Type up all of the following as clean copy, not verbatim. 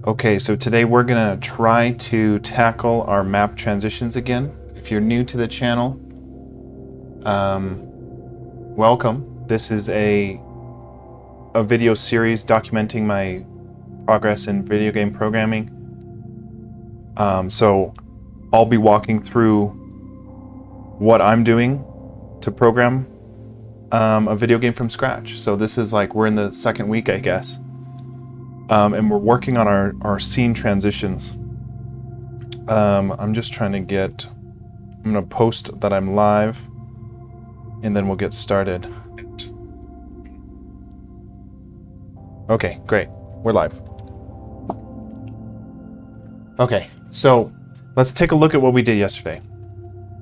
Okay, so today we're gonna try to tackle our map transitions again. If you're new to the channel, welcome. This is a video series documenting my progress in video game programming. So I'll be walking through what I'm doing to program a video game from scratch. So this is like, we're in the second week, I guess. And we're working on our scene transitions. I'm just trying to get, I'm gonna post that I'm live and then we'll get started. Okay, great, we're live. Okay, so let's take a look at what we did yesterday,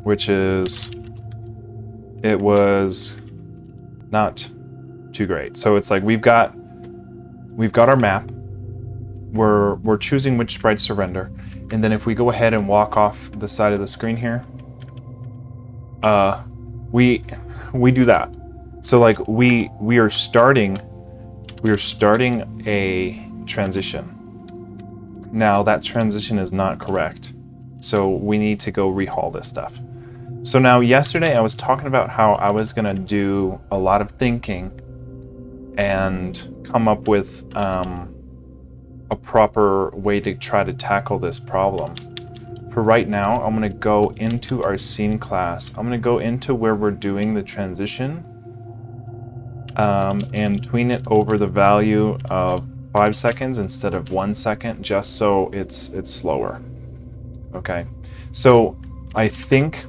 which is, it was not too great. So it's like we've got our map. We're choosing which sprites to render, and then if we go ahead and walk off the side of the screen here, we do that. So like we are starting a transition. Now that transition is not correct, so we need to go rehaul this stuff. So now yesterday I was talking about how I was gonna do a lot of thinking and come up with a proper way to try to tackle this problem. For right now, I'm going to go into our scene class. I'm going to go into where we're doing the transition and tween it over the value of 5 seconds instead of 1 second, just so it's slower. Okay, so I think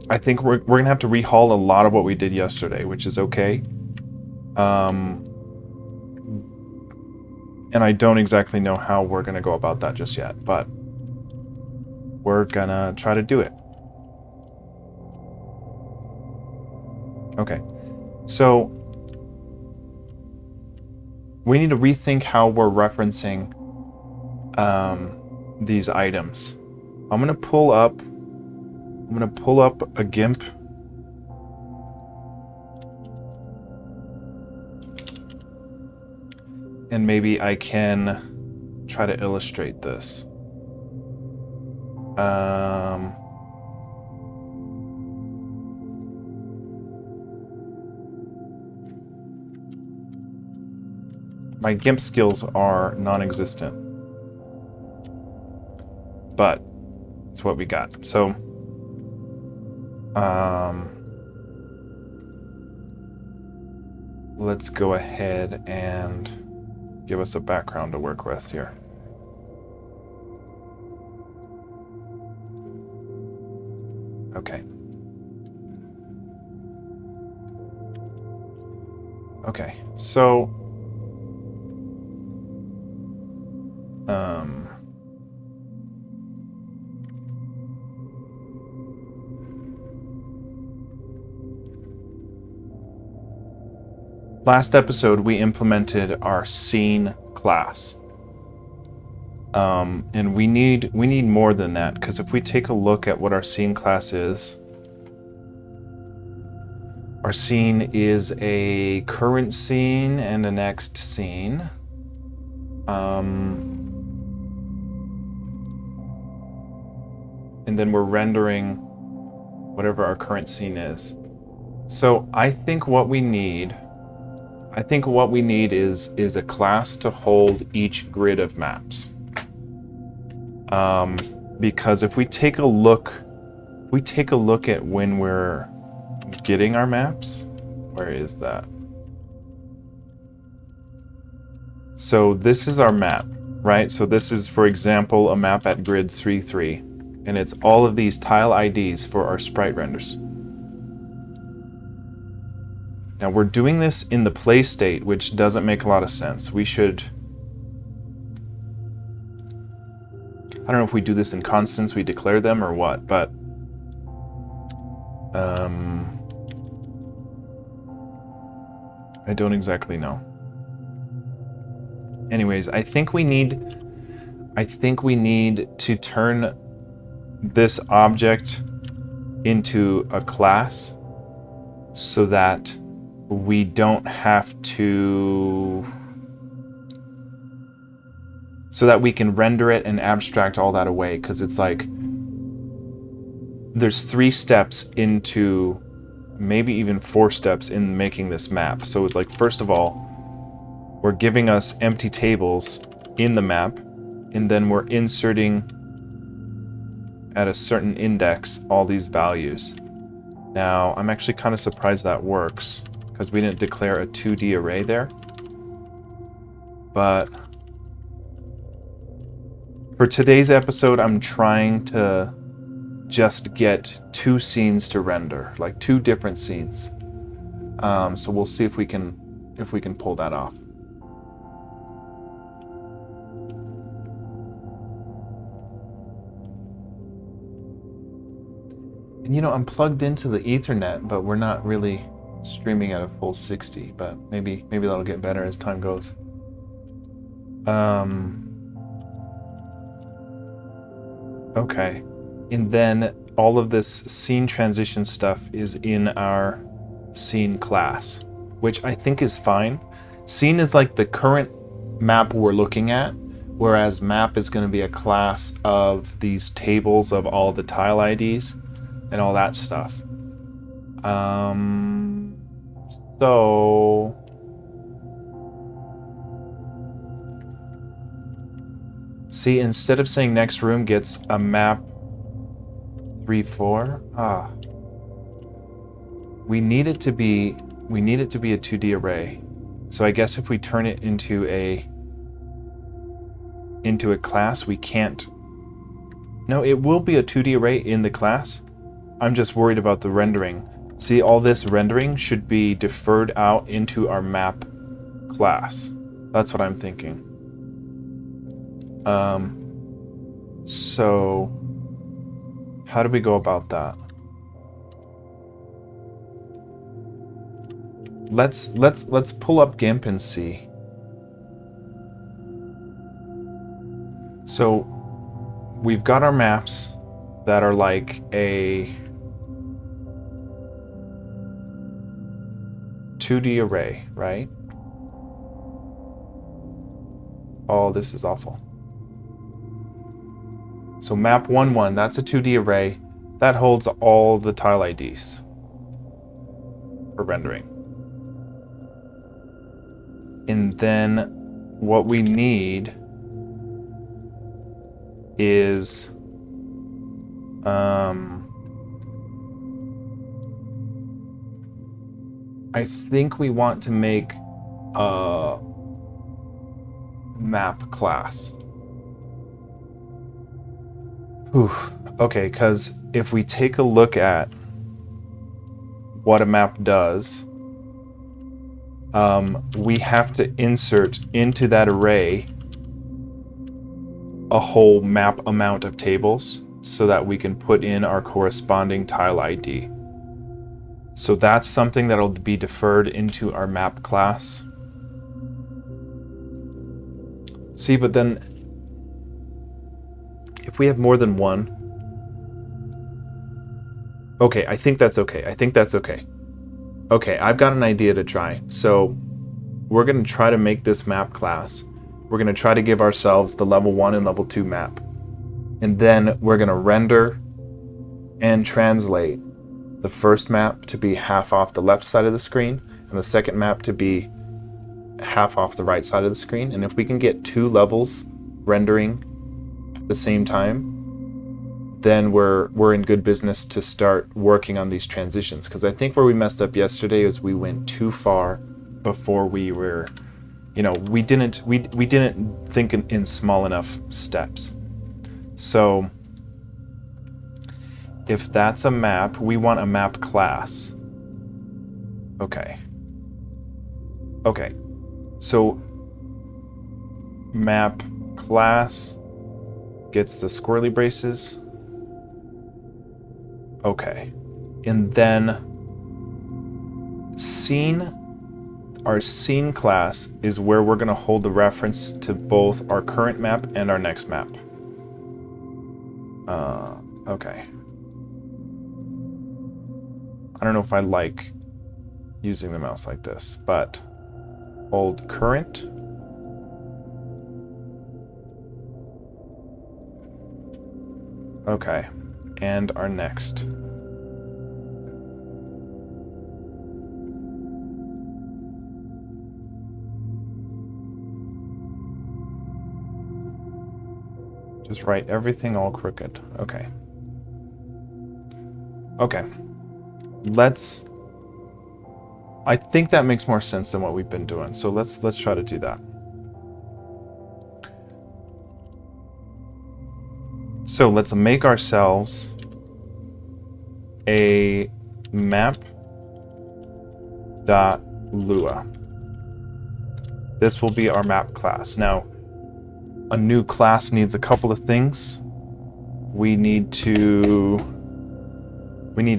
we're going to have to rehaul a lot of what we did yesterday, which is okay. And I don't exactly know how we're going to go about that just yet, but we're going to try to do it. Okay, so we need to rethink how we're referencing these items. I'm going to pull up a GIMP. And maybe I can try to illustrate this. My GIMP skills are non-existent, but it's what we got. So, let's go ahead and give us a background to work with here. Okay. Okay, so last episode we implemented our scene class. And we need more than that, because if we take a look at what our scene class is, our scene is a current scene and a next scene. And then we're rendering whatever our current scene is. So I think what we need is a class to hold each grid of maps. Because if we take a look at when we're getting our maps, where is that? So this is our map, right? So this is, for example, a map at grid 3-3, and it's all of these tile IDs for our sprite renders. Now we're doing this in the play state, which doesn't make a lot of sense. We should, I don't know if we do this in constants, we declare them or what, but I don't exactly know. Anyways, I think we need to turn this object into a class so that we don't have to so that we can render it and abstract all that away, because it's like there's 3 steps into, maybe even 4 steps in making this map. So it's like, first of all, we're giving us empty tables in the map, and then we're inserting at a certain index all these values. Now, I'm actually kind of surprised that works, because we didn't declare a 2D array there. But for today's episode, I'm trying to just get 2 scenes to render, like 2 different scenes. So we'll see if we can pull that off. And you know, I'm plugged into the Ethernet, but we're not really streaming at a full 60. But maybe that'll get better as time goes. Okay. And then all of this scene transition stuff is in our scene class, which I think is fine. Scene is like the current map we're looking at, whereas map is going to be a class of these tables of all the tile IDs and all that stuff. So see, instead of saying next room gets a map 3-4, we need it to be a 2D array. So I guess if we turn it into a class, we can't. No, it will be a 2D array in the class. I'm just worried about the rendering. See, all this rendering should be deferred out into our map class. That's what I'm thinking. So how do we go about that? Let's pull up GIMP and see. So we've got our maps that are like a 2D array, right? Oh, this is awful. So map 1-1, that's a 2D array. That holds all the tile IDs for rendering. And then what we need is I think we want to make a map class. Okay, because if we take a look at what a map does, we have to insert into that array a whole map amount of tables so that we can put in our corresponding tile ID. So that's something that'll be deferred into our map class. See, but then if we have more than one, okay, I think that's okay. Okay, I've got an idea to try. So we're going to try to make this map class. We're going to try to give ourselves the level 1 and level 2 map. And then we're going to render and translate the first map to be half off the left side of the screen and the second map to be half off the right side of the screen. And if we can get 2 levels rendering at the same time, then we're in good business to start working on these transitions. Because I think where we messed up yesterday is we went too far before we were, we didn't think in small enough steps. So if that's a map, we want a map class. Okay. So map class gets the squirrely braces. Okay. And then our scene class is where we're going to hold the reference to both our current map and our next map. Okay. I don't know if I like using the mouse like this, but hold current. Okay, and our next. Just write everything all crooked. Okay. Okay. I think that makes more sense than what we've been doing. So let's try to do that. So let's make ourselves a map.lua. This will be our map class. Now, a new class needs a couple of things. We need to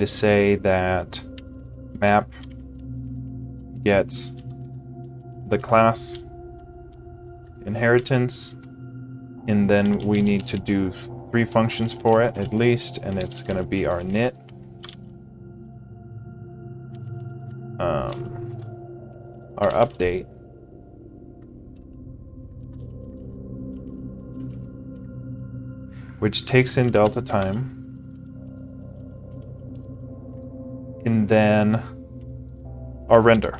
say that map gets the class inheritance, and then we need to do 3 functions for it at least, and it's going to be our init, our update, which takes in delta time, and then our render.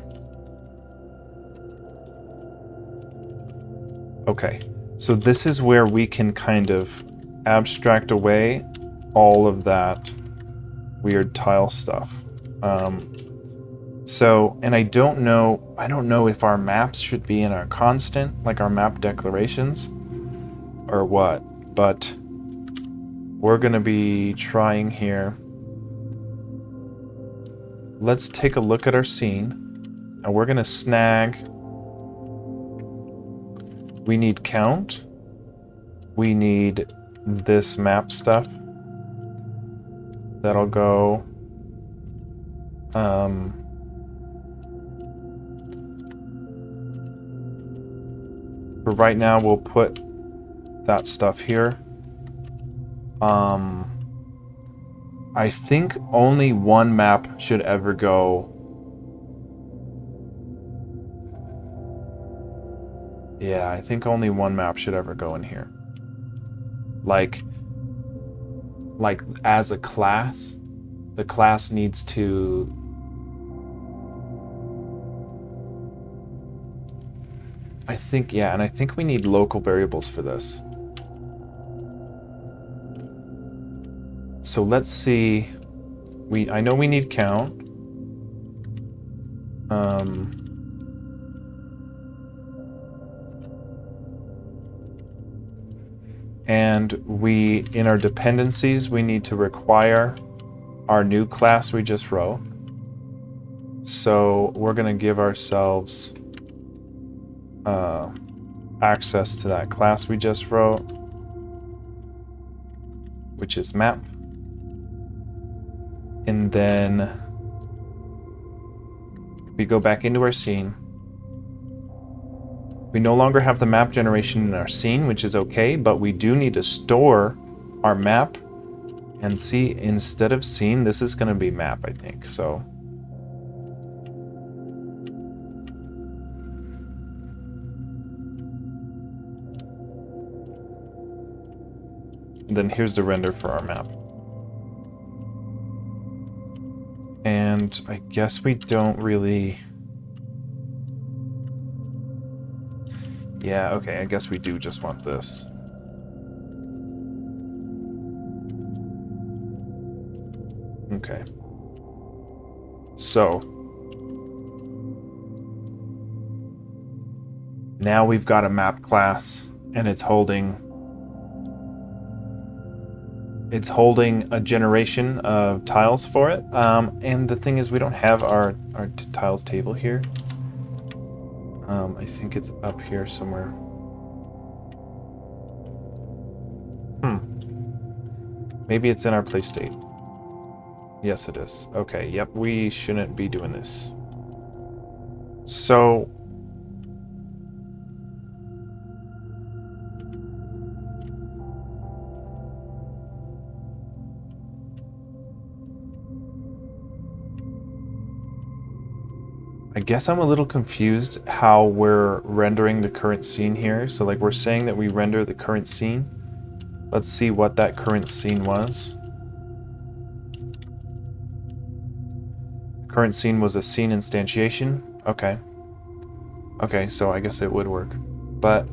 Okay, so this is where we can kind of abstract away all of that weird tile stuff. And I don't know if our maps should be in our constant, like our map declarations, or what, but we're gonna be trying here. Let's take a look at our scene, and we're gonna snag. We need count. We need this map stuff. That'll go. For right now, we'll put that stuff here. I think only one map should ever go. Yeah, I think only one map should ever go in here. Like as a class, the class needs to. I think, yeah, and I think we need local variables for this. So let's see. I know we need count. And in our dependencies, we need to require our new class we just wrote. So we're going to give ourselves access to that class we just wrote, which is map. And then we go back into our scene. We no longer have the map generation in our scene, which is okay, but we do need to store our map. And see, instead of scene, this is going to be map, I think. So then here's the render for our map. And I guess we don't really. Yeah, okay, I guess we do just want this. Okay. So now we've got a map class, and it's holding a generation of tiles for it. And the thing is, we don't have our tiles table here. I think it's up here somewhere. Maybe it's in our play state. Yes, it is. Okay, yep, we shouldn't be doing this. So I guess I'm a little confused how we're rendering the current scene here. So like we're saying that we render the current scene, Let's see what that current scene was. Current scene was a scene instantiation. Okay. Okay, so I guess it would work. But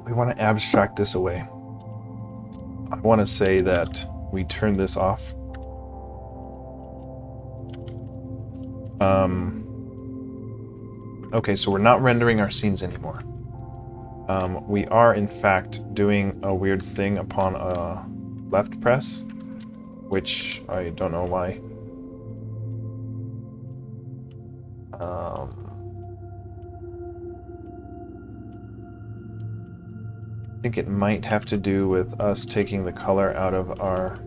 we want to abstract this away. I want to say that we turn this off. Okay, so we're not rendering our scenes anymore. We are, in fact, doing a weird thing upon a left press, which I don't know why. I think it might have to do with us taking the color out of our...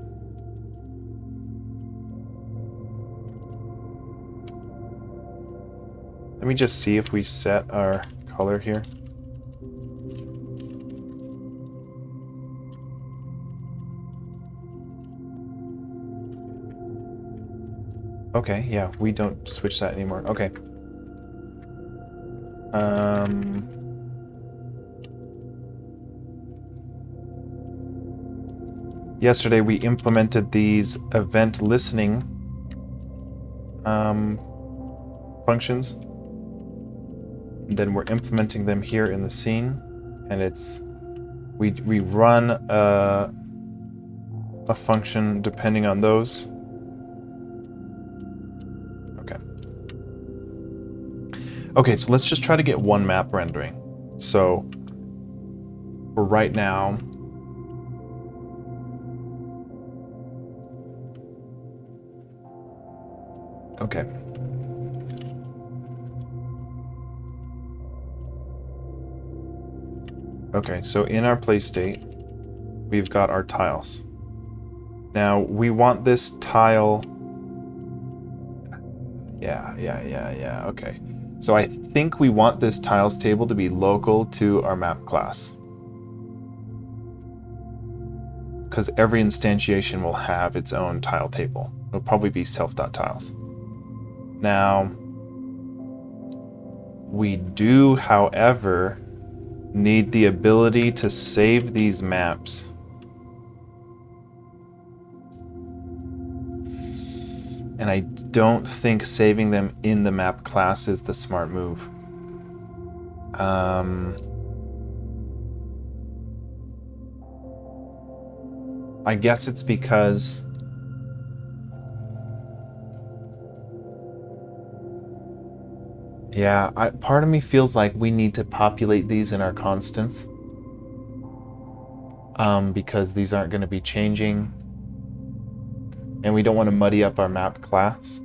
Let me just see if we set our color here. Okay, yeah, we don't switch that anymore. Okay. Yesterday we implemented these event listening functions. And then we're implementing them here in the scene, and it's we run a function depending on those. Okay, so let's just try to get one map rendering. So for right now, okay. Okay, so in our play state, we've got our tiles. Now we want this tile. Yeah, okay. So I think we want this tiles table to be local to our map class, because every instantiation will have its own tile table. It'll probably be self.tiles. Now, we do, however, need the ability to save these maps. And I don't think saving them in the map class is the smart move. I guess it's because part of me feels like we need to populate these in our constants. Because these aren't going to be changing. And we don't want to muddy up our map class.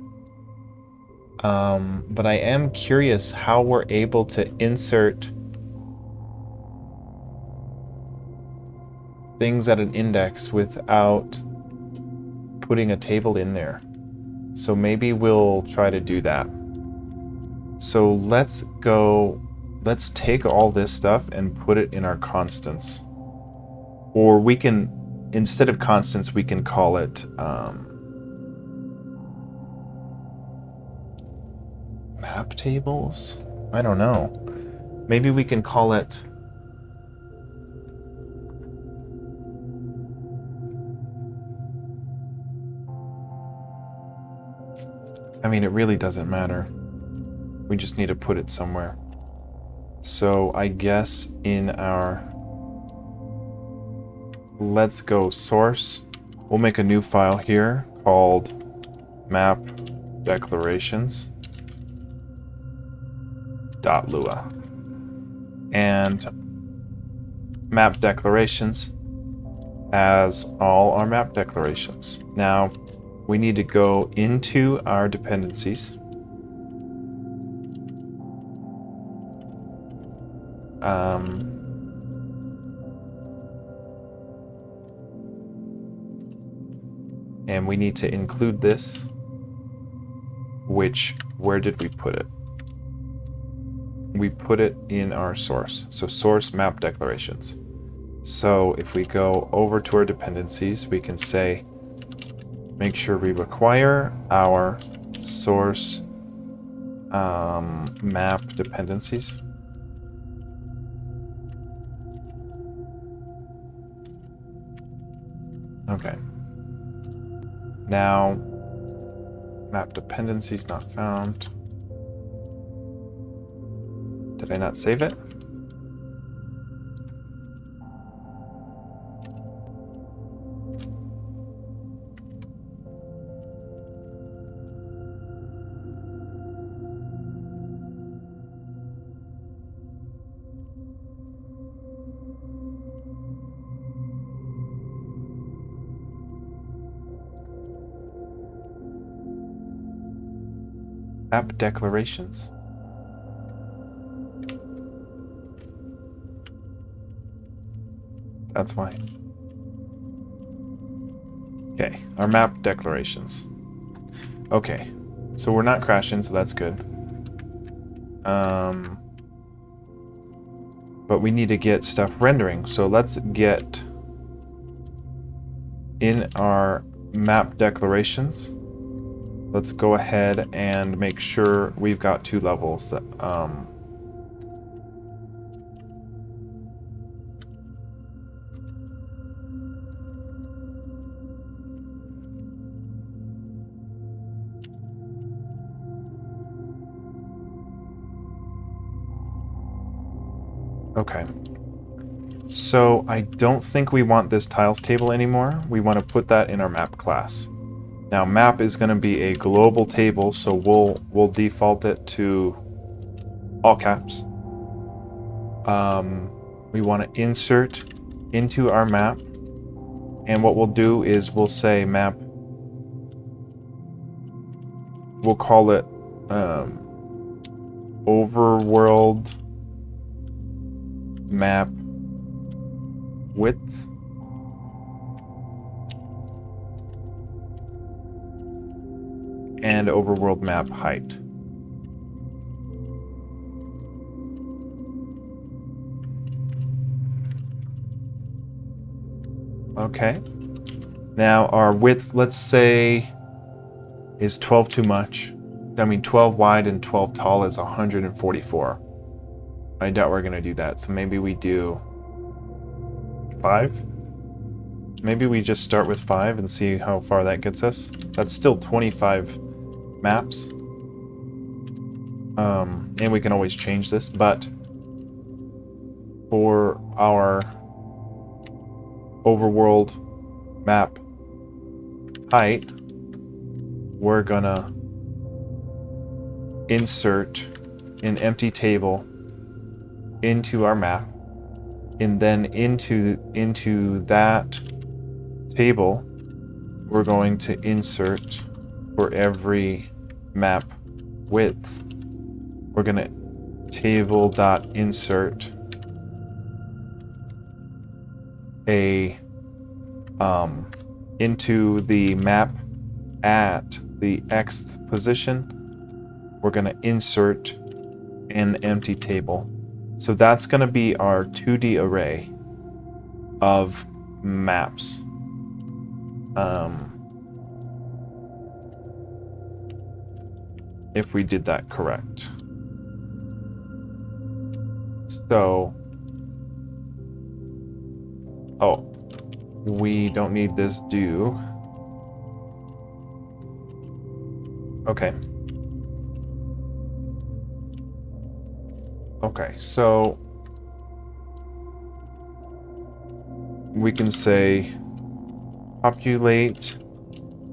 But I am curious how we're able to insert things at an index without putting a table in there. So maybe we'll try to do that. So let's take all this stuff and put it in our constants. Or we can, instead of constants, we can call it map tables? I don't know. Maybe we can call it... I mean, it really doesn't matter. We just need to put it somewhere. So I guess in our... Let's go source. We'll make a new file here called map declarations. .lua. And map declarations as all our map declarations. Now we need to go into our dependencies. And we need to include this, which, where did we put it? We put it in our source. So source map declarations. So if we go over to our dependencies, we can say, make sure we require our source map dependencies. Okay. Now, map dependencies not found. Did I not save it? App declarations. That's why. Okay, our map declarations. Okay, so we're not crashing, so that's good. But we need to get stuff rendering. So let's get in our map declarations. Let's go ahead and make sure we've got 2 levels. Okay. So I don't think we want this tiles table anymore. We want to put that in our map class. Now map is going to be a global table, so we'll default it to all caps. We want to insert into our map, and what we'll do is we'll say map. We'll call it overworld map width. And overworld map height. Okay. Now our width, let's say, is 12 too much. I mean, 12 wide and 12 tall is 144. I doubt we're gonna do that, so maybe we do 5? Maybe we just start with 5 and see how far that gets us. That's still 25 maps. And we can always change this, but for our overworld map height, we're gonna insert an empty table into our map, and then into that table we're going to insert for every map width. We're gonna table.insert a into the map at the xth position. We're gonna insert an empty table. So that's gonna be our 2D array of maps. If we did that correct. So, oh, we don't need this do. Okay. Okay, so we can say populate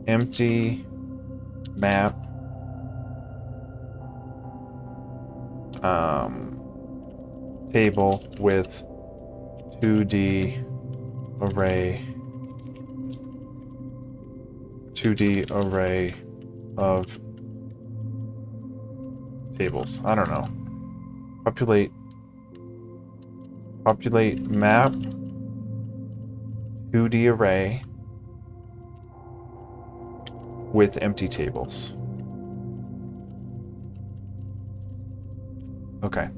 empty map table with 2D array of tables. I don't know. Populate map 2D array with empty tables. Okay.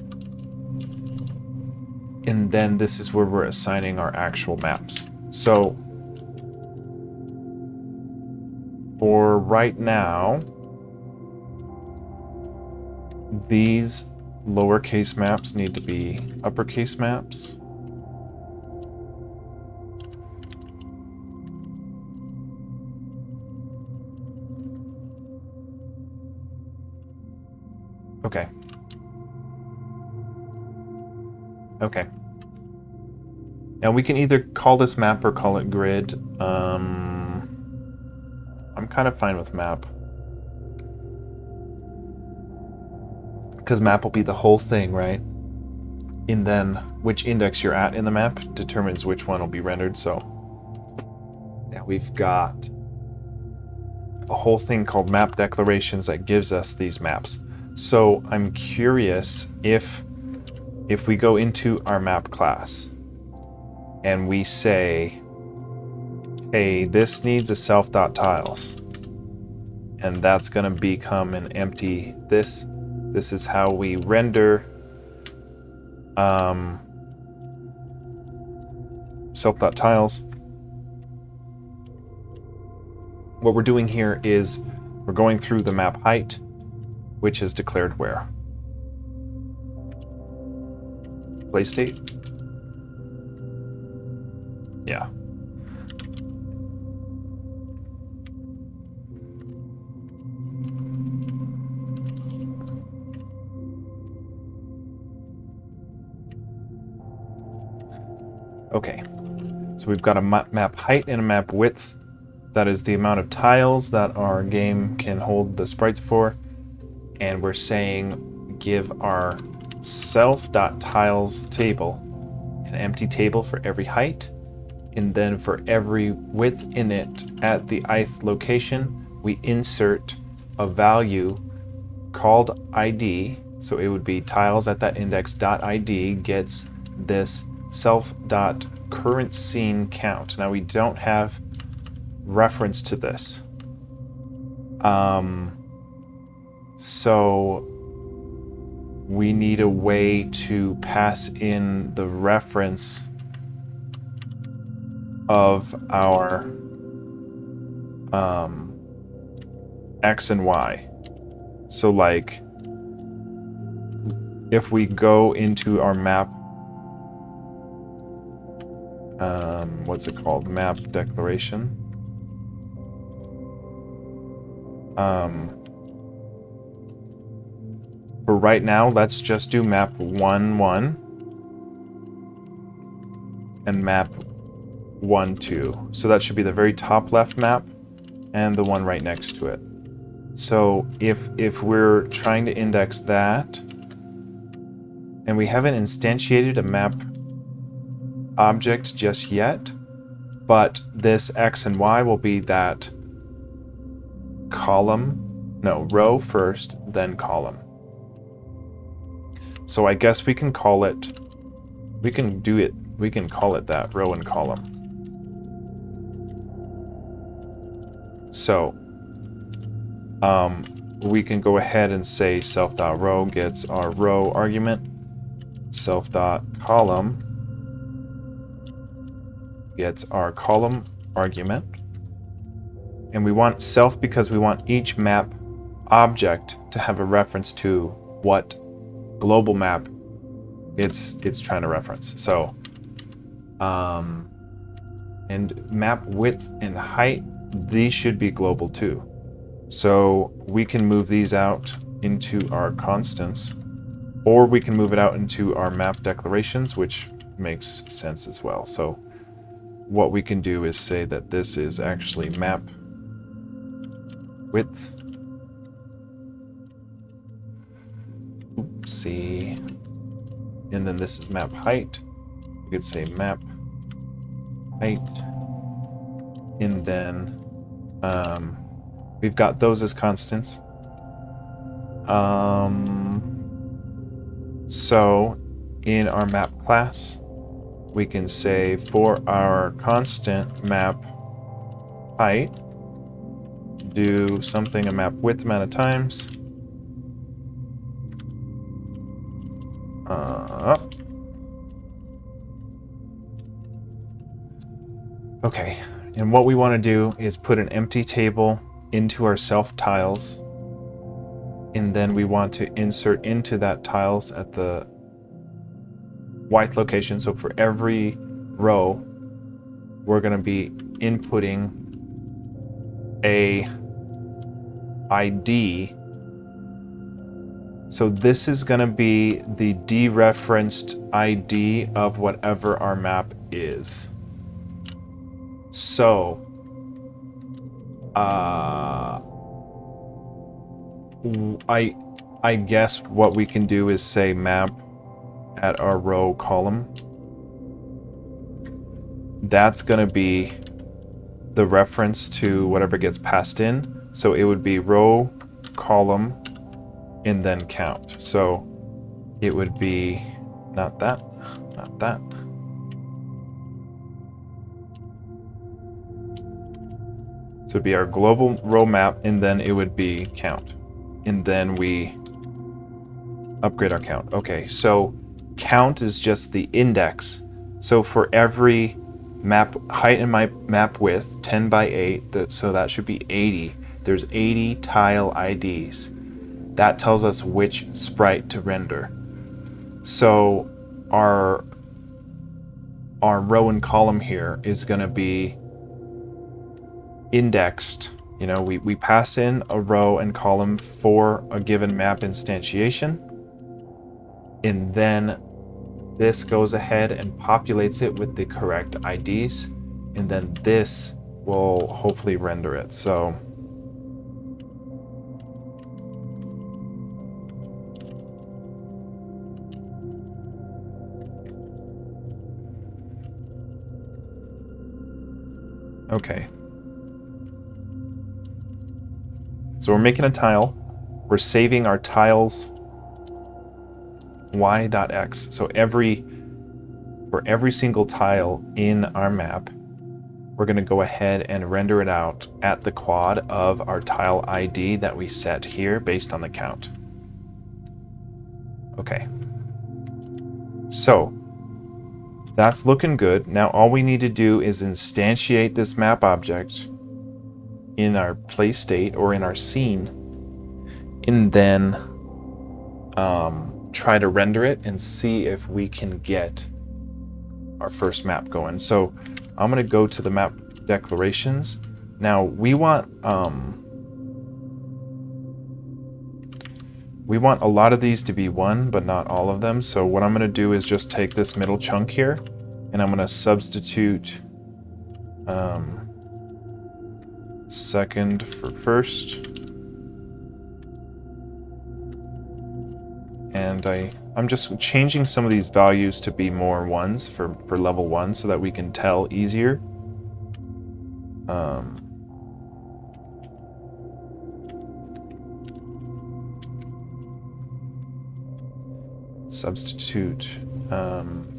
And then this is where we're assigning our actual maps. So for right now, these lowercase maps need to be uppercase maps. Okay. Now we can either call this map or call it grid. I'm kind of fine with map. Because map will be the whole thing, right? And then which index you're at in the map determines which one will be rendered. So now we've got a whole thing called map declarations that gives us these maps. So I'm curious if we go into our map class and we say, hey, this needs a self.tiles, and that's going to become an empty this. This is how we render self.tiles. What we're doing here is we're going through the map height, which is declared where? Play state? Yeah. Okay, so we've got a map height and a map width. That is the amount of tiles that our game can hold the sprites for. And we're saying give our self.tiles table an empty table for every height. And then for every width in it at the ith location, we insert a value called ID. So it would be tiles at that index.id gets this self.current scene count. Now we don't have reference to this. So we need a way to pass in the reference of our X and Y. So like if we go into our map, what's it called? Map declaration. For right now, let's just do map 1, 1 and map 1, 2. So that should be the very top left map and the one right next to it. So if we're trying to index that, and we haven't instantiated a map object just yet, but this X and Y will be that row first, then column. So I guess we can call it, we can call it that, row and column. So we can go ahead and say self.row gets our row argument, self.column gets our column argument. And we want self because we want each map object to have a reference to what global map it's trying to reference. So and map width and height, these should be global too. So we can move these out into our constants, or we can move it out into our map declarations, which makes sense as well. So what we can do is say that this is actually map width. Oopsie. And then this is map height. We could say map height. And then we've got those as constants. So in our map class, we can say for our constant map height, do something a map width amount of times. Okay, and what we want to do is put an empty table into our self tiles, and then we want to insert into that tiles at the yth location. So for every row, we're going to be inputting a ID So this is going to be the dereferenced ID of whatever our map is. So, I guess what we can do is say map at our row column. That's going to be the reference to whatever gets passed in. So it would be row, column, and then count. So it would be not that, not that. So it'd be our global row map, and then it would be count. And then we upgrade our count. Okay, so count is just the index. So for every map height and my map width, 10 by 8, so that should be 80. There's 80 tile IDs. That tells us which sprite to render. So our row and column here is going to be indexed. You know, we pass in a row and column for a given map instantiation, and then this goes ahead and populates it with the correct IDs, and then this will hopefully render it. So okay. So we're making a tile. We're saving our tiles y.x. So for every single tile in our map, we're going to go ahead and render it out at the quad of our tile ID that we set here based on the count. Okay. So that's looking good. Now all we need to do is instantiate this map object in our play state or in our scene, and then try to render it and see if we can get our first map going. So I'm going to go to the map declarations. Now we want a lot of these to be 1, but not all of them. So what I'm going to do is just take this middle chunk here, and I'm going to substitute second for first, and I'm just changing some of these values to be more 1s for level 1 so that we can tell easier. Substitute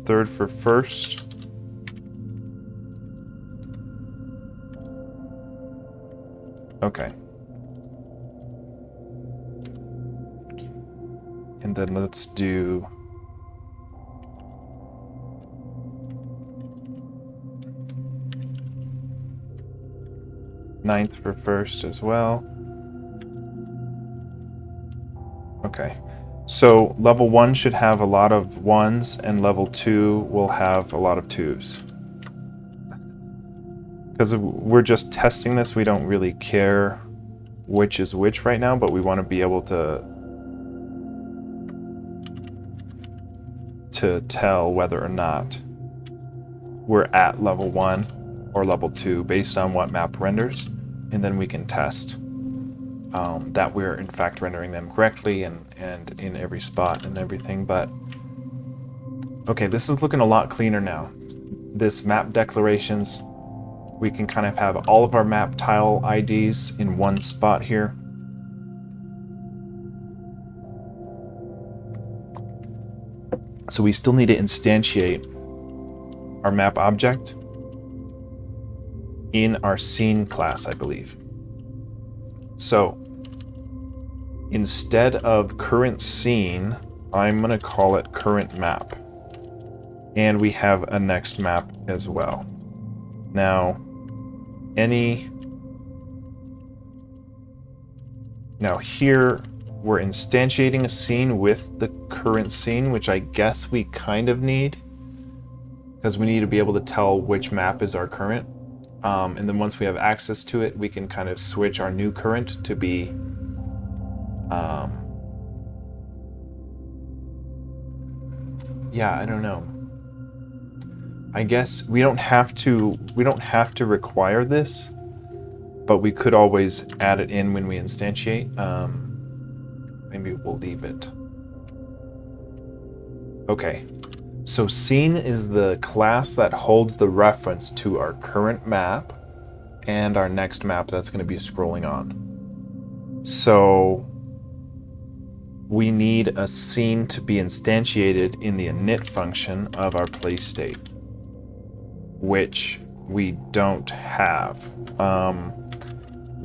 third for first. Okay. And then let's do ninth for first as well. Okay. So level 1 should have a lot of 1s, and level 2 will have a lot of 2s. Because we're just testing this, we don't really care which is which right now, but we want to be able to tell whether or not we're at level 1 or level 2 based on what map renders, and then we can test that we're in fact rendering them correctly and in every spot and everything. But okay, this is looking a lot cleaner now. This map declarations, we can kind of have all of our map tile IDs in one spot here. So we still need to instantiate our map object in our scene class, I believe. So instead of current scene, I'm going to call it current map. And we have a next map as well. Now, here we're instantiating a scene with the current scene, which I guess we kind of need, because we need to be able to tell which map is our current. And then once we have access to it, we can kind of switch our new current to be Yeah, I don't know. I guess we don't have to require this, but we could always add it in when we instantiate. Maybe we'll leave it. Okay. So scene is the class that holds the reference to our current map and our next map that's going to be scrolling on. So we need a scene to be instantiated in the init function of our play state, which we don't have.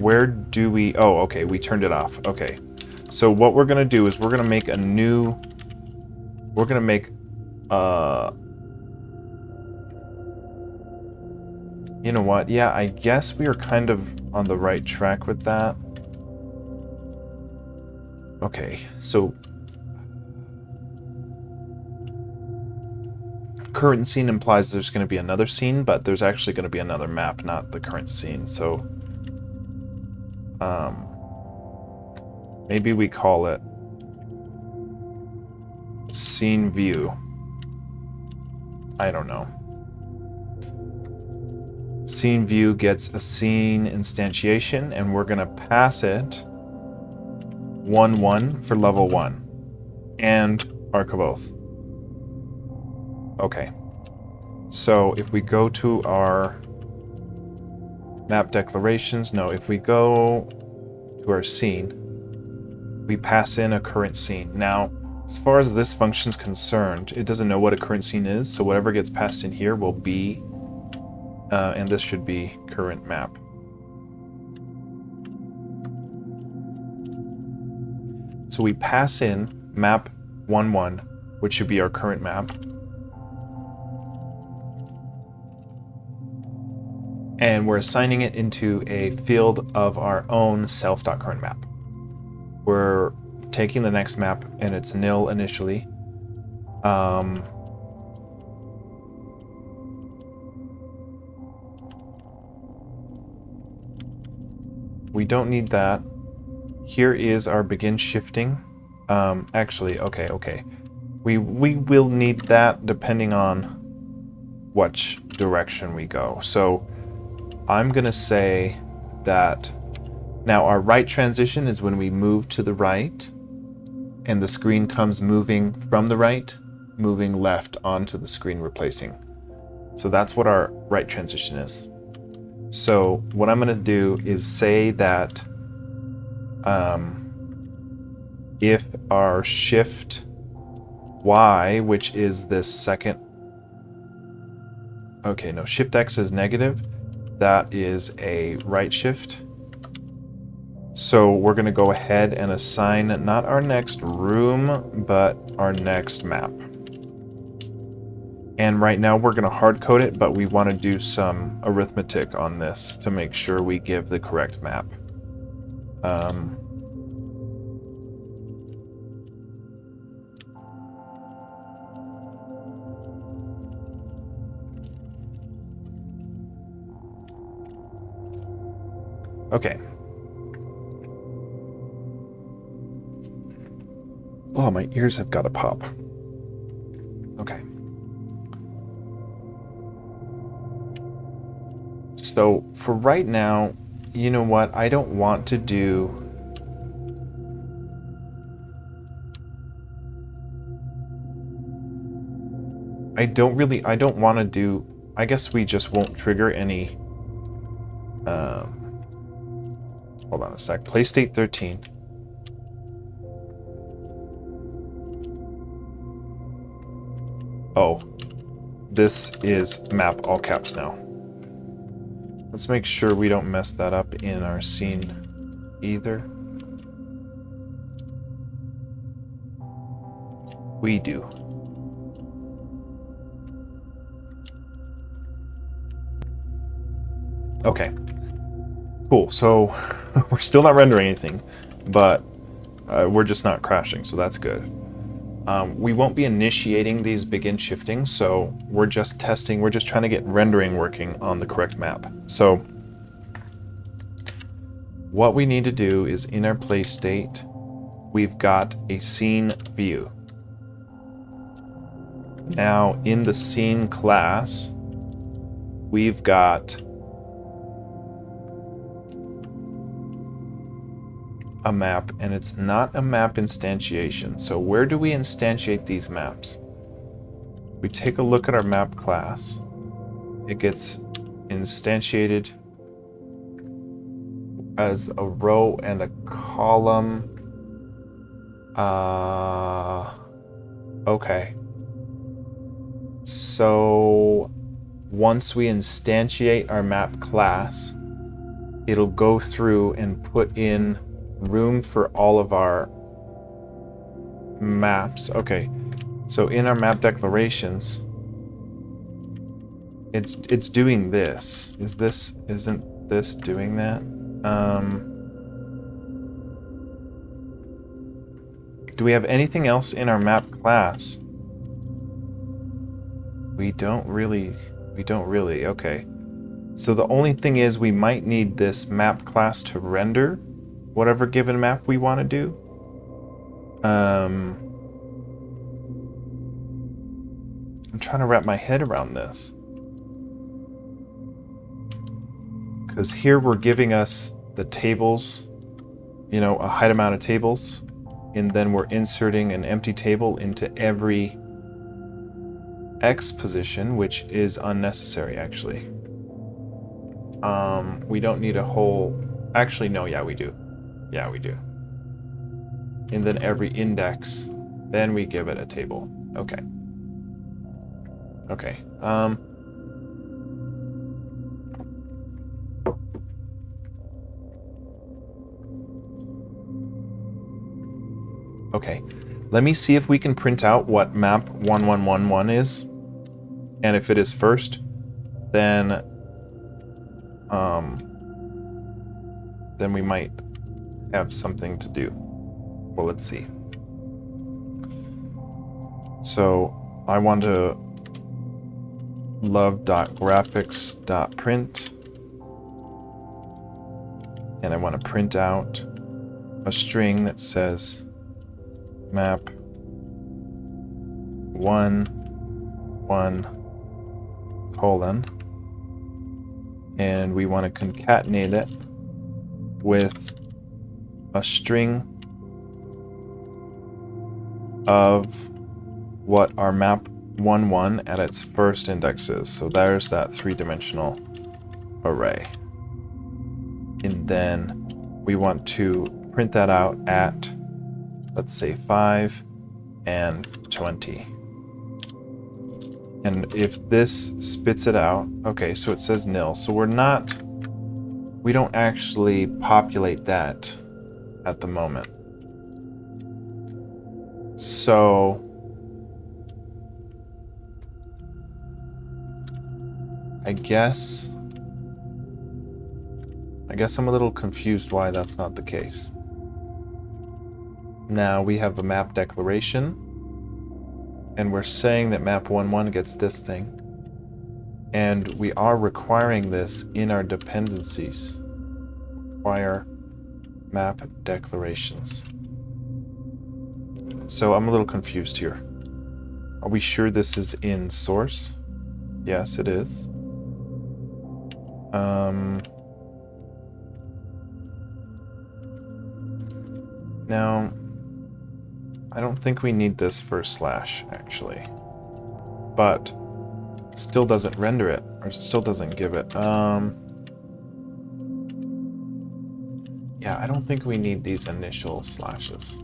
Where do we... Oh, okay, we turned it off. Okay. So what we're going to do is we're going to make a new... We're going to make... You know what? Yeah, I guess we are kind of on the right track with that. Okay, so... Current scene implies there's going to be another scene, but there's actually going to be another map, not the current scene. So... maybe we call it scene view. I don't know. Scene view gets a scene instantiation, and we're going to pass it 1-1 for level 1 and arc of oath. Okay. So if we go to our map declarations, no, if we go to our scene, we pass in a current scene. Now, as far as this function's concerned, it doesn't know what a current scene is, so whatever gets passed in here will be, and this should be current map. So we pass in map 1-1, which should be our current map. And we're assigning it into a field of our own self.currentMap. We're taking the next map, and it's nil initially. We don't need that. Here is our begin shifting. Actually, okay. We will need that depending on which direction we go. So I'm going to say that now our right transition is when we move to the right and the screen comes moving from the right, moving left onto the screen replacing. So that's what our right transition is. So what I'm going to do is say that if our shift Y, which is this second... Okay, no, shift X is negative. That is a right shift. So we're going to go ahead and assign not our next room, but our next map. And right now we're going to hard code it, but we want to do some arithmetic on this to make sure we give the correct map. Okay. Oh, my ears have got to pop. Okay. So for right now, you know what? I don't want to do... I don't want to do... I guess we just won't trigger any... hold on a sec. Play state 13. Oh. This is map all caps now. Let's make sure we don't mess that up in our scene either. We do. Okay. Cool. So we're still not rendering anything, but we're just not crashing, so that's good. We won't be initiating these begin shifting, so we're just testing. We're just trying to get rendering working on the correct map. So what we need to do is in our play state, we've got a scene view. Now in the scene class, we've got a map, and it's not a map instantiation. So where do we instantiate these maps? We take a look at our map class. It gets instantiated as a row and a column. Okay. So once we instantiate our map class, it'll go through and put in room for all of our maps. Okay. So in our map declarations, it's doing this. Isn't this doing that? Do we have anything else in our map class? We don't really. Okay. So the only thing is we might need this map class to render whatever given map we want to do. I'm trying to wrap my head around this. Because here we're giving us the tables, a height amount of tables, and then we're inserting an empty table into every X position, which is unnecessary, actually. We don't need a whole... Actually, no, yeah, we do. Yeah, we do. And then every index, then we give it a table. Okay. Okay. Okay. Let me see if we can print out what map 1111 is. And if it is first, then we might have something to do. Well, let's see. So I want to love.graphics.print, and I want to print out a string that says map 11 colon, and we want to concatenate it with a string of what our map 11 at its first index is. So there's that three-dimensional array. And then we want to print that out at, let's say, 5 and 20. And if this spits it out, okay, so it says nil. So we don't actually populate that at the moment. So I guess I'm a little confused why that's not the case. Now we have a map declaration, and we're saying that map 11 gets this thing. And we are requiring this in our dependencies. Require map declarations. So I'm a little confused here. Are we sure this is in source? Yes, it is. Now, I don't think we need this first slash, actually. But still doesn't render it, or still doesn't give it. Yeah, I don't think we need these initial slashes.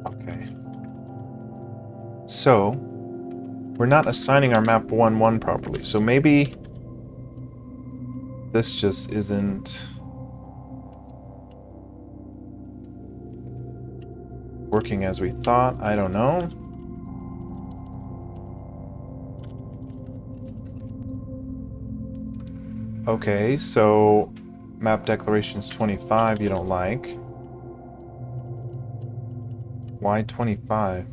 Okay. So, we're not assigning our map 11 properly, so maybe this just isn't working as we thought. I don't know. Okay, so map declarations 25 you don't like. Why 25?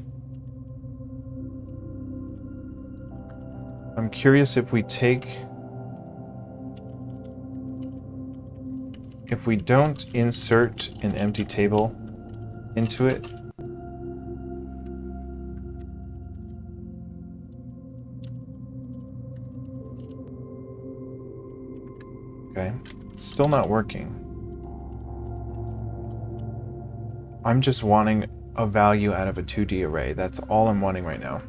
I'm curious if we take if we don't insert an empty table into it, okay, still not working. I'm just wanting a value out of a 2D array. That's all I'm wanting right now.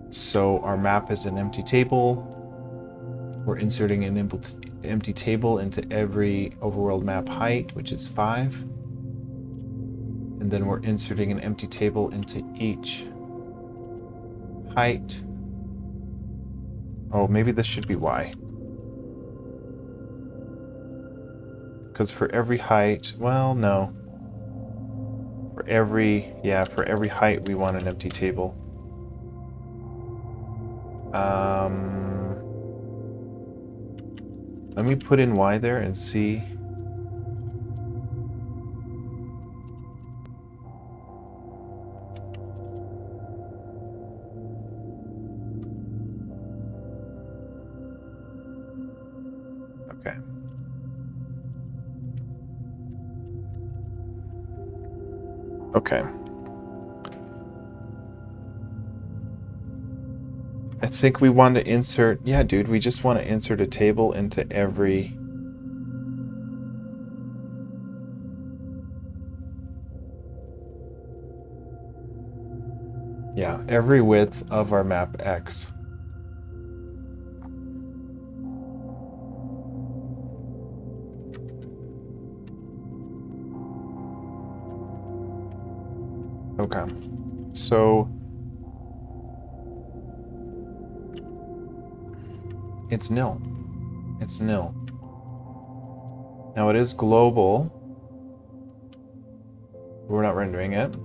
So our map is an empty table. We're inserting an empty table into every overworld map height, which is 5. And then we're inserting an empty table into each height. Oh, maybe this should be Y. Because for every height, well, no. For every height we want an empty table. Let me put in Y there and see. Okay. Okay. I think we want to insert, yeah, dude, we just want to insert a table into every... Yeah, every width of our map X. Okay, so it's nil. It's nil. Now it is global. We're not rendering it.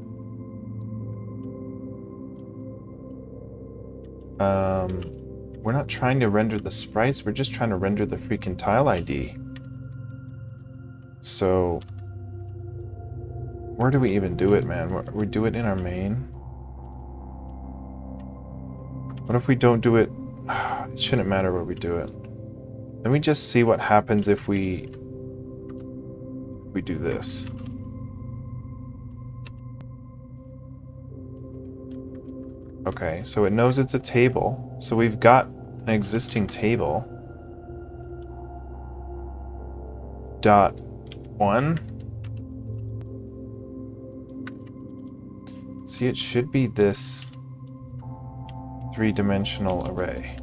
We're not trying to render the sprites, we're just trying to render the freaking tile ID. So, where do we even do it, man? We do it in our main? What if we don't do it? It shouldn't matter where we do it. Let me just see what happens if we do this. Okay, so it knows it's a table. So we've got an existing table. Dot 1. See, it should be this 3-dimensional array.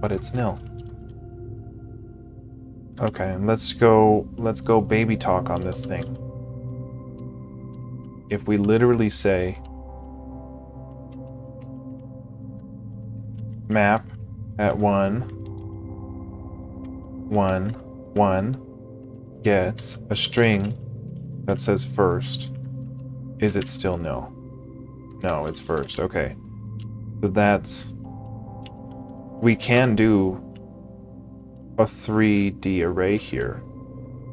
But it's nil. Okay, and let's go baby talk on this thing. If we literally say map at 1, 1, 1 gets a string that says first, is it still no? No, it's first. Okay. So that's... We can do a 3D array here,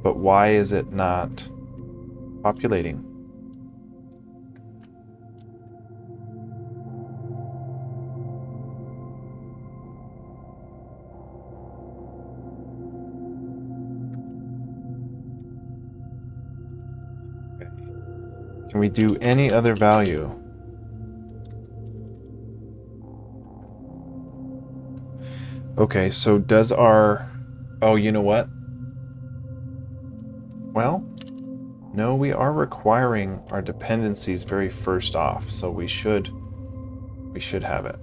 but why is it not populating? Okay. Can we do any other value? Okay, so does our... Oh, you know what? Well, no, we are requiring our dependencies very first off, so we should have it.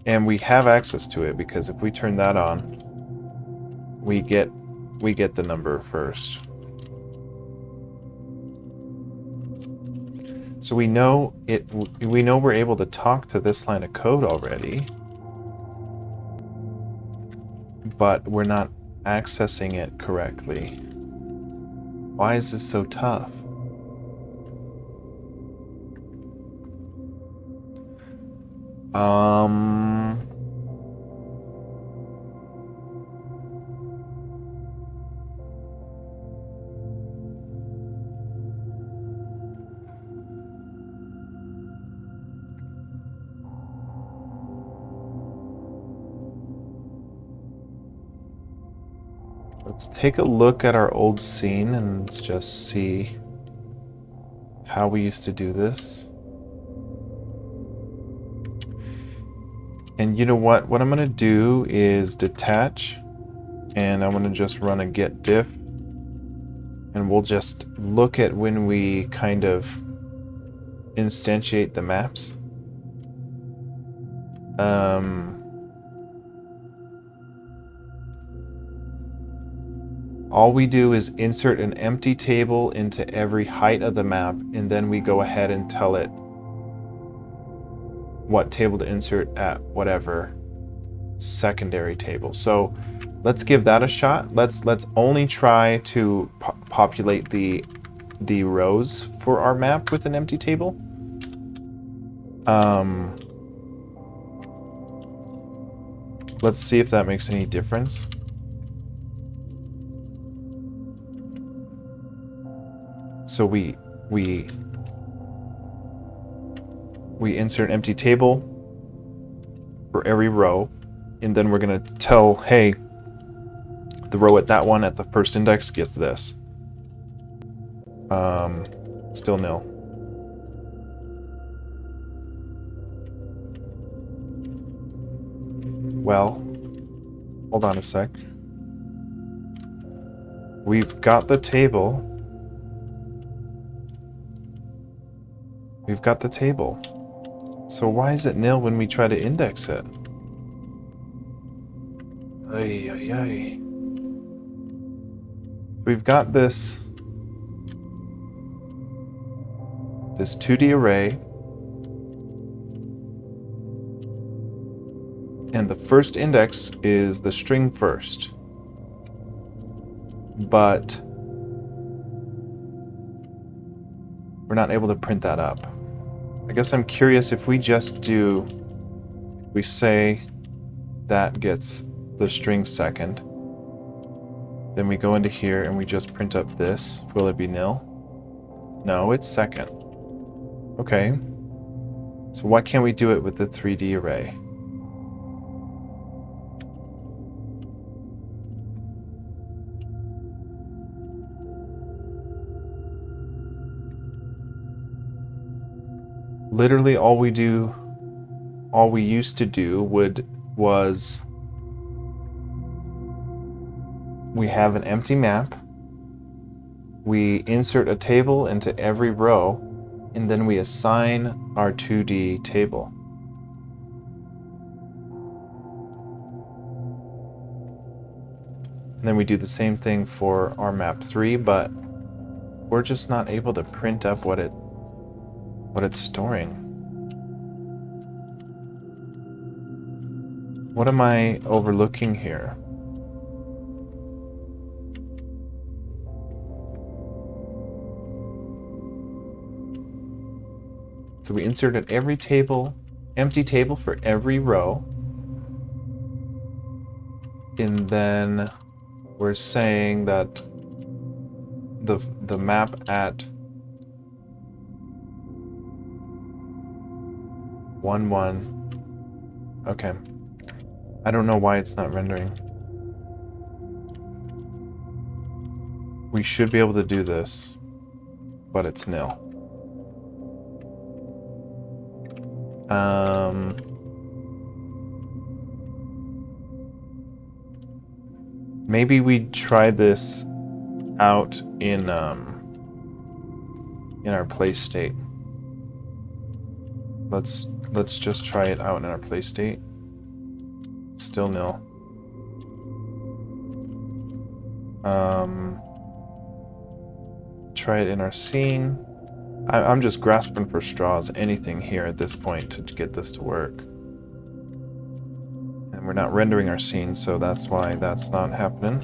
And we have access to it because if we turn that on, we get the number first. So we know we're able to talk to this line of code already, but we're not accessing it correctly. Why is this so tough? Let's take a look at our old scene and let's just see how we used to do this. And you know what? What I'm going to do is detach, and I'm going to just run a get diff, and we'll just look at when we kind of instantiate the maps. All we do is insert an empty table into every height of the map, and then we go ahead and tell it what table to insert at whatever secondary table. So let's give that a shot. Let's only try to populate the rows for our map with an empty table. Let's see if that makes any difference. So we insert an empty table for every row, and then we're gonna tell, hey, the row at that one at the first index gets this. Still nil. Well, hold on a sec. We've got the table. We've got the table. So why is it nil when we try to index it? Ay, ay, ay. We've got this 2D array, and the first index is the string first. But we're not able to print that up. I guess I'm curious if we just we say that gets the string second, then we go into here and we just print up this. Will it be nil? No, it's second. Okay. So why can't we do it with the 3D array? Literally all we used to do was we have an empty map, we insert a table into every row, and then we assign our 2D table. And then we do the same thing for our map 3, but we're just not able to print up what it's storing. What am I overlooking here? So we inserted every table, empty table for every row. And then we're saying that the map at 1, 1. Okay. I don't know why it's not rendering. We should be able to do this, but it's nil. Maybe we try this out in our play state. Let's just try it out in our play state. Still nil. Try it in our scene. I'm just grasping for straws, anything here at this point to get this to work. And we're not rendering our scene, so that's why that's not happening.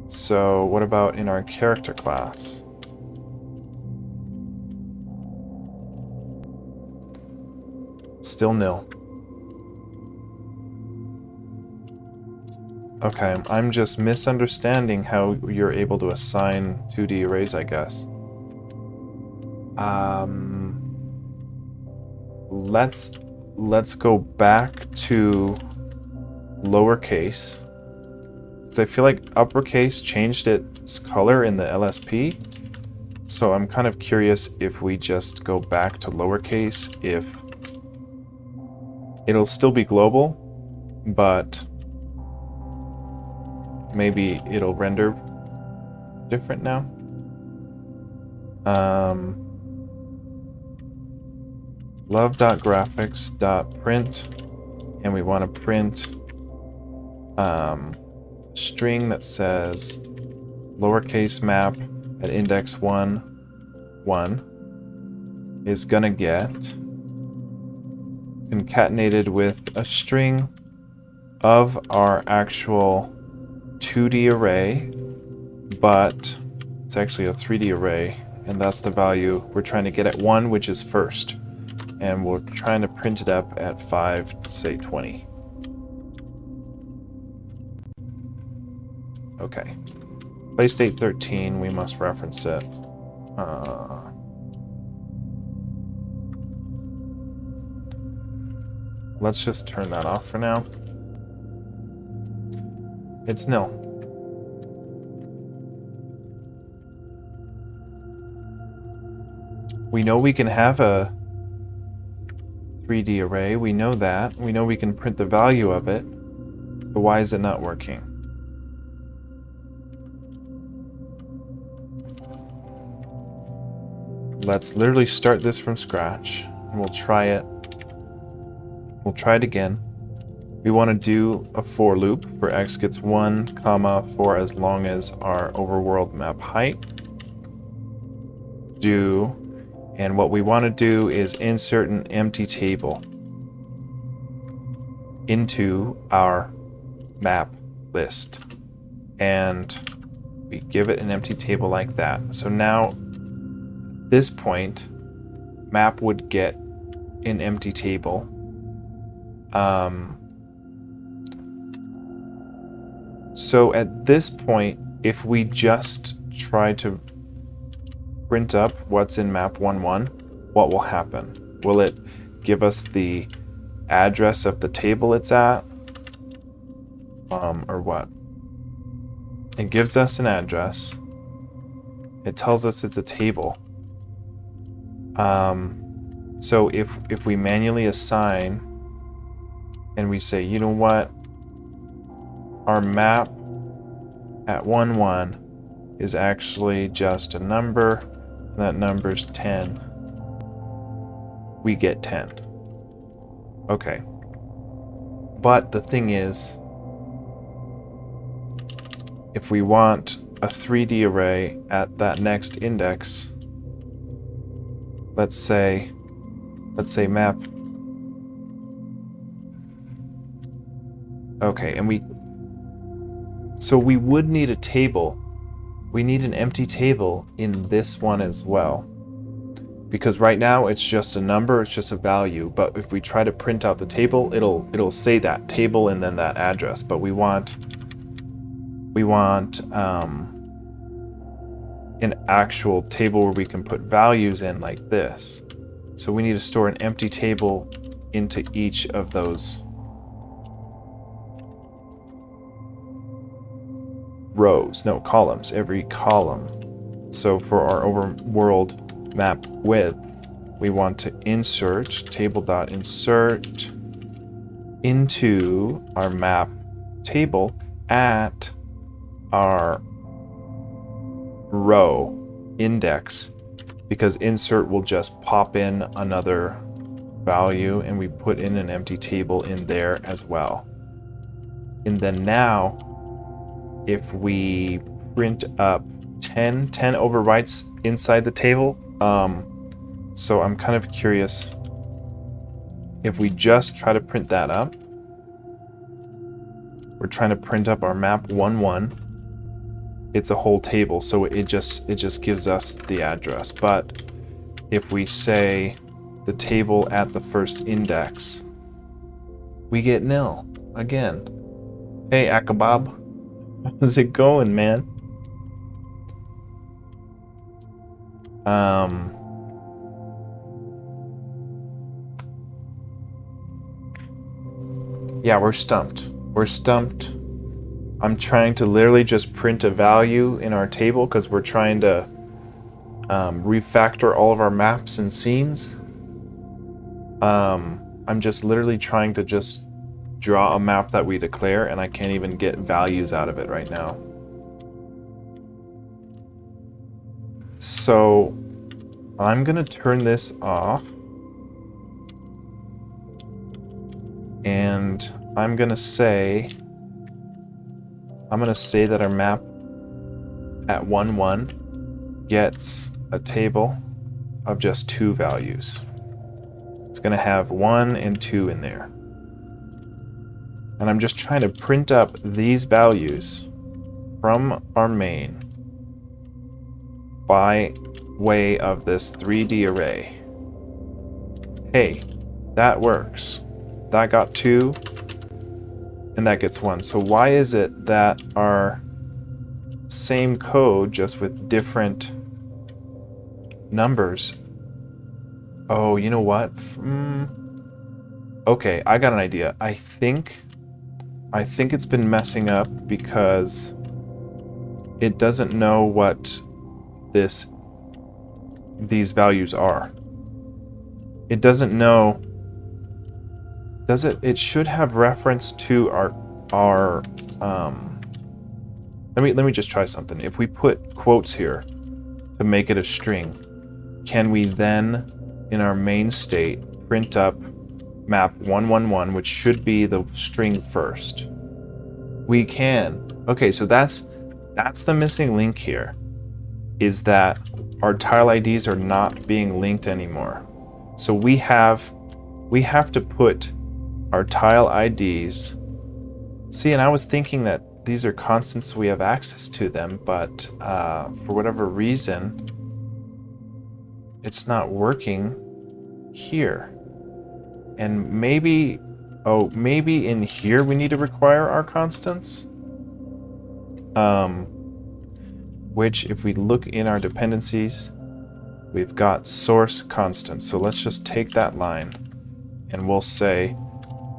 So what about in our character class? Still nil. Okay, I'm just misunderstanding how you're able to assign 2D arrays, I guess. Let's go back to lowercase, So I feel like uppercase changed its color in the LSP. So I'm kind of curious if we just go back to lowercase, if it'll still be global, but maybe it'll render different now. Love.graphics.print, and we want to print string that says lowercase map at index 1 1 is gonna get concatenated with a string of our actual 2D array, but it's actually a 3D array, and that's the value we're trying to get at 1, which is first, and we're trying to print it up at 5, say 20. Okay. Playstate 13, we must reference it. Let's just turn that off for now. It's nil. We know we can have a 3D array. We know that. We know we can print the value of it. But why is it not working? Let's literally start this from scratch, and we'll try it. We'll try it again. We want to do a for loop for x gets 1, comma, for as long as our overworld map height. And what we want to do is insert an empty table into our map list. And we give it an empty table like that. So now, at this point, map would get an empty table. So at this point, if we just try to print up what's in map 1.1, what will happen? Will it give us the address of the table it's at? Or what? It gives us an address. It tells us it's a table. So if we manually assign and we say, you know what? Our map at 1.1 is actually just a number, and that number's 10. We get 10. Okay. But the thing is, if we want a 3D array at that next index, let's say map. Okay, and so we would need a table. We need an empty table in this one as well. Because right now it's just a number, it's just a value, but if we try to print out the table, it'll say that table and then that address, but we want an actual table where we can put values in like this. So we need to store an empty table into each of those rows, no, columns, every column. So for our overworld map width, we want to insert table.insert into our map table at our row index, because insert will just pop in another value and we put in an empty table in there as well. And then now if we print up 10 overwrites inside the table. So I'm kind of curious if we just try to print that up. We're trying to print up our map 1.1. It's a whole table, so it just gives us the address. But if we say the table at the first index, we get nil again. Hey, Akabab, how's it going, man? Yeah, we're stumped. We're stumped. I'm trying to literally just print a value in our table because we're trying to refactor all of our maps and scenes. I'm just literally trying to just draw a map that we declare, and I can't even get values out of it right now. So I'm gonna turn this off, and I'm gonna say that our map at 1,1 gets a table of just 2 values. It's gonna have 1 and 2 in there. And I'm just trying to print up these values from our main by way of this 3D array. Hey, that works. That got 2, and that gets 1. So why is it that our same code, just with different numbers? Oh, you know what? Okay, I got an idea. I think it's been messing up because it doesn't know what these values are. It doesn't know. Does it? It should have reference to our let me just try something. If we put quotes here to make it a string, can we then in our main state print up map 111, which should be the string first? We can. Okay, so that's the missing link here, is that our tile IDs are not being linked anymore. So we have to put our tile IDs. See, and I was thinking that these are constants, so we have access to them, but for whatever reason, it's not working here. And maybe in here we need to require our constants. Which, if we look in our dependencies, we've got source constants. So let's just take that line and we'll say,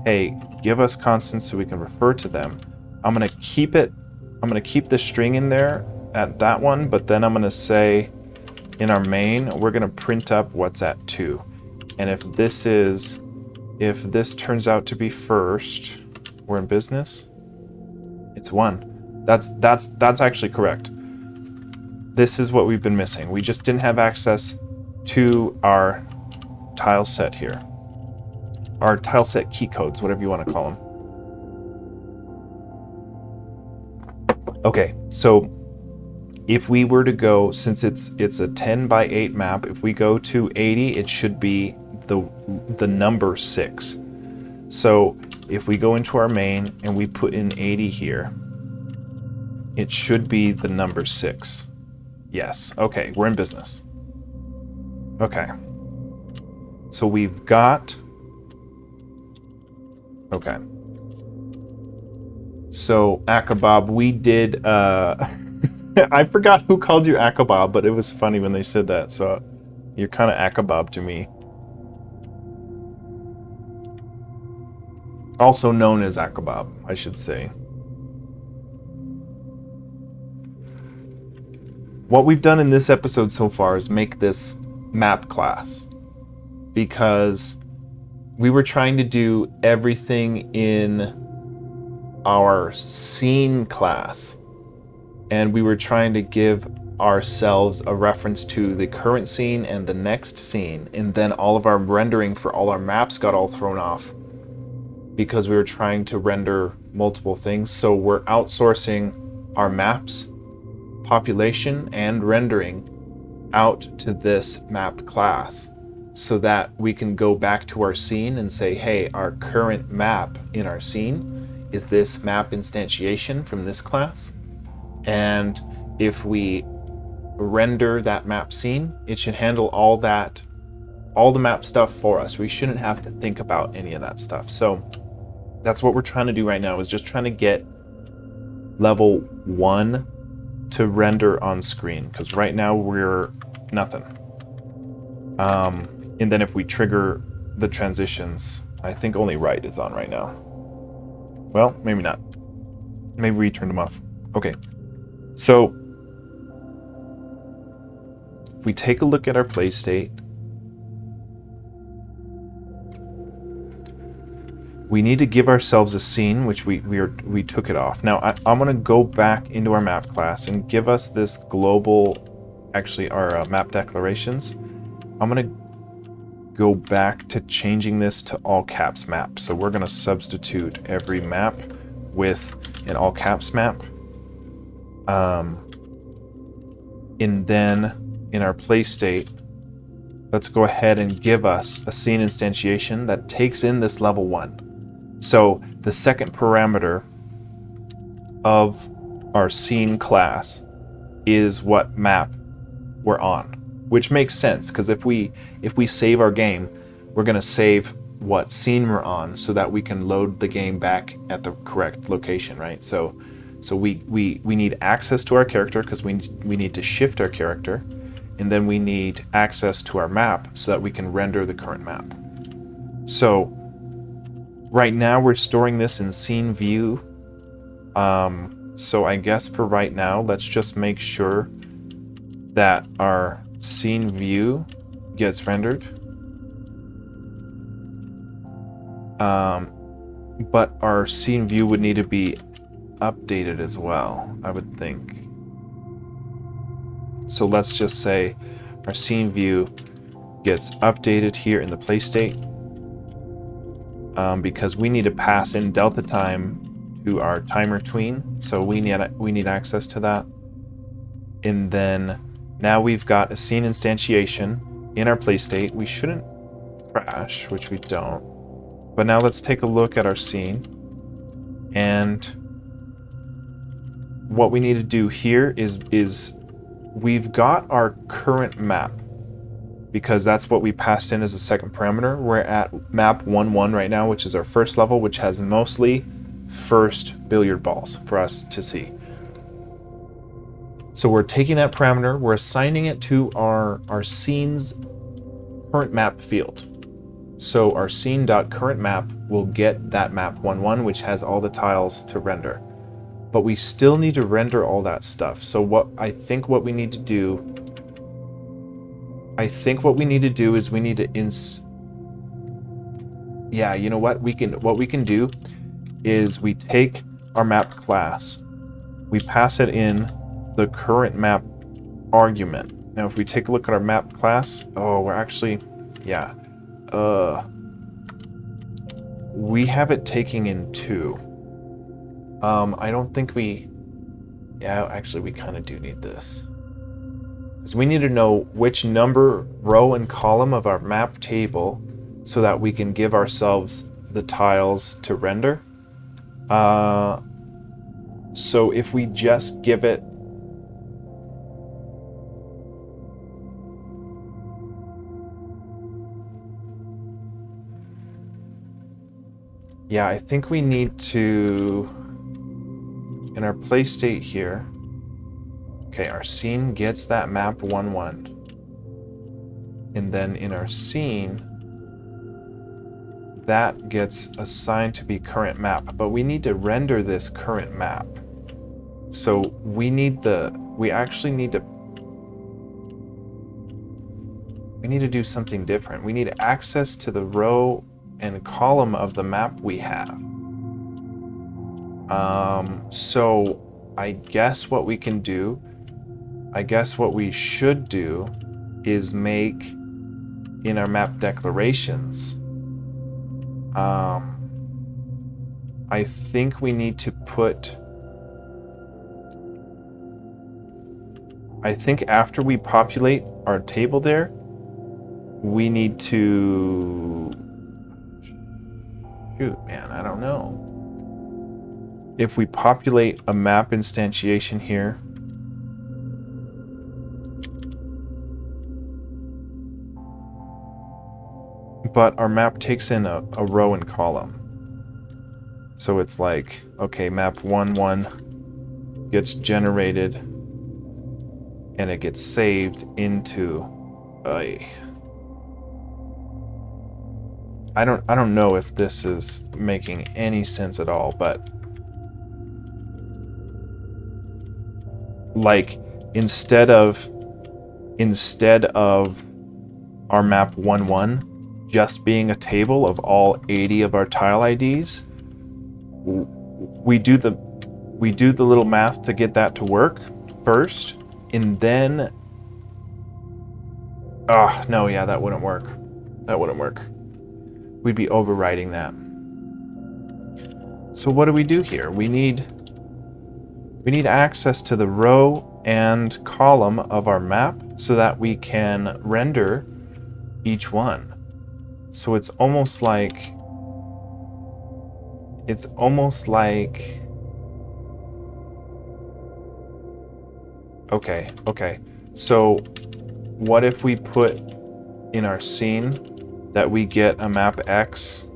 hey, give us constants so we can refer to them. I'm gonna keep the string in there at that one, but then I'm gonna say in our main, we're gonna print up what's at 2. And if this turns out to be first, we're in business. It's 1. That's actually correct. This is what we've been missing. We just didn't have access to our tile set here. Our tile set key codes, whatever you want to call them. Okay, so if we were to go, since it's a 10 by 8 map, if we go to 80, it should be the number 6. So if we go into our main and we put in 80 here, it should be the number 6. Yes, okay, we're in business. Okay. So we've got... Okay. So, Akabob, we did... I forgot who called you Akabob, but it was funny when they said that, so you're kind of Akabob to me. Also known as Akabob, I should say. What we've done in this episode so far is make this map class, because we were trying to do everything in our scene class, and we were trying to give ourselves a reference to the current scene and the next scene, and then all of our rendering for all our maps got all thrown off because we were trying to render multiple things. So we're outsourcing our maps, population, and rendering out to this map class, so that we can go back to our scene and say, hey, our current map in our scene is this map instantiation from this class. And if we render that map scene, it should handle all the map stuff for us. We shouldn't have to think about any of that stuff. So that's what we're trying to do right now, is just trying to get level 1 to render on screen, because right now we're nothing. And then if we trigger the transitions, I think only right is on right now. Well, maybe not. Maybe we turned them off. Okay. So if we take a look at our play state, we need to give ourselves a scene, which we took it off. Now I'm going to go back into our map class and give us this global, actually our map declarations. I'm going to go back to changing this to all caps map. So we're going to substitute every map with an all caps map. And then in our play state, let's go ahead and give us a scene instantiation that takes in this level 1. So the second parameter of our scene class is what map we're on, which makes sense because if we save our game, we're going to save what scene we're on so that we can load the game back at the correct location, right? So we need access to our character because we need to shift our character, and then we need access to our map so that we can render the current map. So right now we're storing this in scene view. So I guess for right now, let's just make sure that our scene view gets rendered. But our scene view would need to be updated as well, I would think. So let's just say our scene view gets updated here in the play state. Because we need to pass in delta time to our timer tween, so we need access to that. And then now we've got a scene instantiation in our play state. We shouldn't crash, which we don't. But now let's take a look at our scene. And what we need to do here is we've got our current map, because that's what we passed in as a second parameter. We're at map 1-1 right now, which is our first level, which has mostly first billiard balls for us to see. So we're taking that parameter, we're assigning it to our scene's current map field. So our scene.currentMap will get that map 1-1, which has all the tiles to render. But we still need to render all that stuff. So I think what we need to do is we need to yeah, you know what? What we can do is we take our map class, we pass it in the current map argument. Now, if we take a look at our map class, we're actually, yeah, we have it taking in 2. I don't think actually we kind of do need this. Because we need to know which number, row, and column of our map table so that we can give ourselves the tiles to render. So if we just give it I think we need to, in our play state here, okay, our scene gets that map 1-1. And then in our scene, that gets assigned to be current map. But we need to render this current map. So we need to do something different. We need access to the row and column of the map we have. So I guess what we should do is make in our map declarations, I think we need to put, I think after we populate our table there, we need to, shoot, man, I don't know. If we populate a map instantiation here, but our map takes in a row and column. So it's like, okay, map 1-1 gets generated and it gets saved into a, I don't know if this is making any sense at all, but like instead of our map 1-1 just being a table of all 80 of our tile IDs, we do the little math to get that to work first, and then no, yeah, that wouldn't work. We'd be overriding that. So what do we do here? We need access to the row and column of our map so that we can render each one. So it's almost like okay. So what if we put in our scene that we get a map X?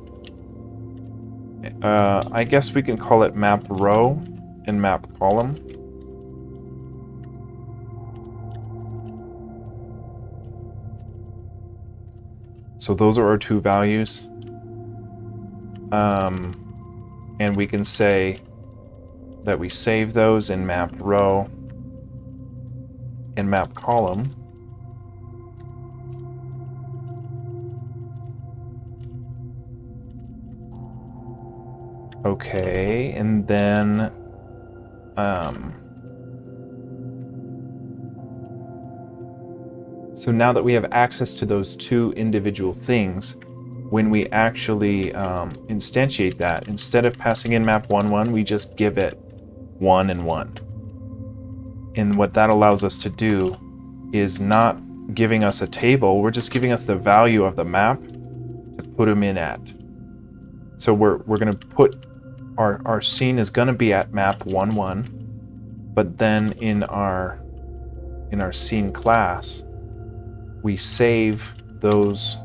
I guess we can call it map row and map column. So those are our two values. And we can say that we save those in map row and map column. Okay, and then so now that we have access to those two individual things, when we actually instantiate that, instead of passing in map 1-1, we just give it 1 and 1. And what that allows us to do is not giving us a table, we're just giving us the value of the map to put them in at. So we're going to put our scene is going to be at map 1-1, but then in our scene class, we save those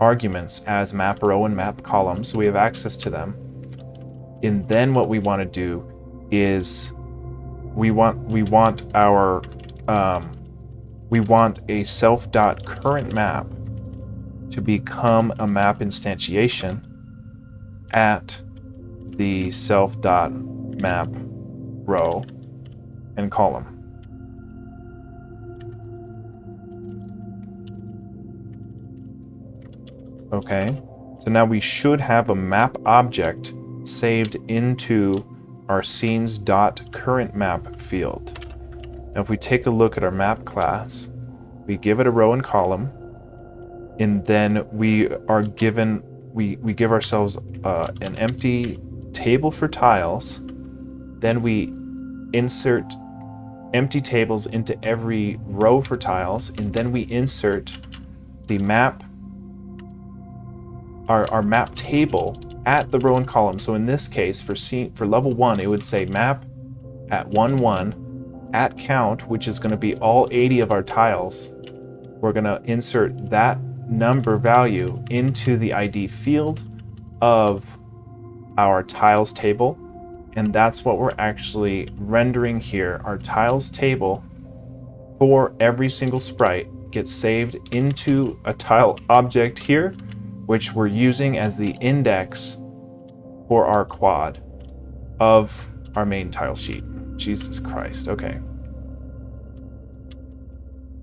arguments as map row and map column, so we have access to them. And then what we want to do is we want a self.current map to become a map instantiation at the self.map row and column. Okay, so now we should have a map object saved into our scenes.currentMap field. Now if we take a look at our map class, we give it a row and column, and then we are given, we give ourselves an empty table for tiles, then we insert empty tables into every row for tiles, and then we insert the map, our map table at the row and column. So in this case, for level 1, it would say map at 1-1 at count, which is going to be all 80 of our tiles. We're going to insert that number value into the ID field of our tiles table, and that's what we're actually rendering here. Our tiles table for every single sprite gets saved into a tile object here, which we're using as the index for our quad of our main tile sheet. Jesus Christ, okay.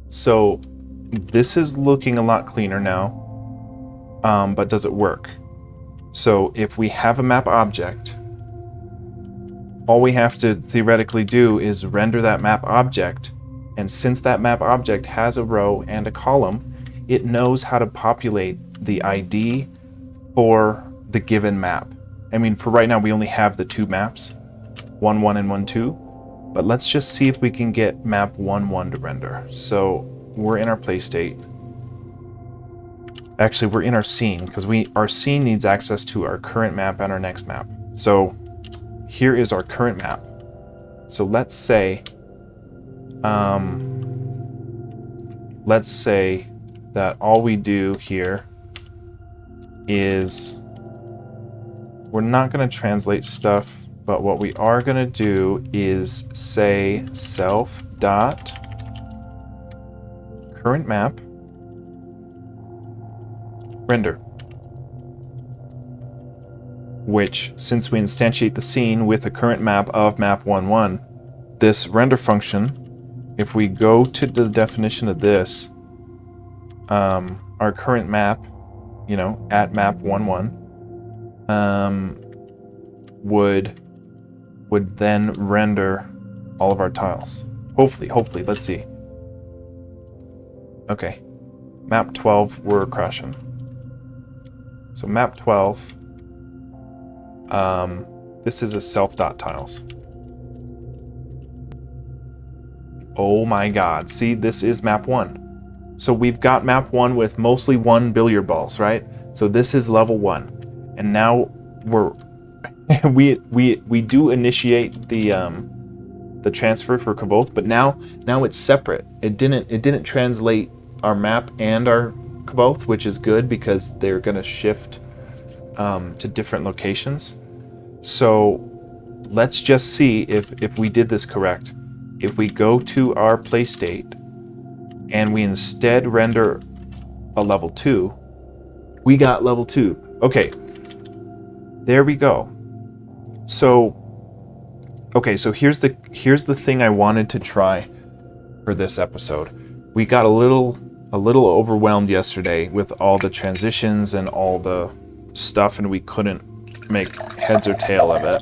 So this is looking a lot cleaner now, but does it work? So if we have a map object, all we have to theoretically do is render that map object, and since that map object has a row and a column, it knows how to populate the ID for the given map. I mean, for right now, we only have the two maps, 1-1 and 1-2, but let's just see if we can get map 1-1 to render. So we're in our play state. Actually, we're in our scene, because our scene needs access to our current map and our next map. So here is our current map. So let's say that all we do here is, we're not going to translate stuff, but what we are going to do is say self dot current map render, which, since we instantiate the scene with the current map of map 1-1, this render function if we go to the definition of this, our current map, you know, at map 1, would then render all of our tiles. Hopefully, let's see. Okay, map 12, we're crashing. So map 12, this is a self.tiles. Oh my god, see, this is map 1. So we've got map 1 with mostly 1 billiard balls, right? So this is level 1. And now we do initiate the transfer for Kavoth, but now it's separate. It didn't translate our map and our Kavoth, which is good because they're gonna shift to different locations. So let's just see if we did this correct. If we go to our play state and we instead render a level 2, we got level 2. Okay, there we go. So, okay, so here's the thing I wanted to try for this episode. We got a little overwhelmed yesterday with all the transitions and all the stuff, and we couldn't make heads or tail of it.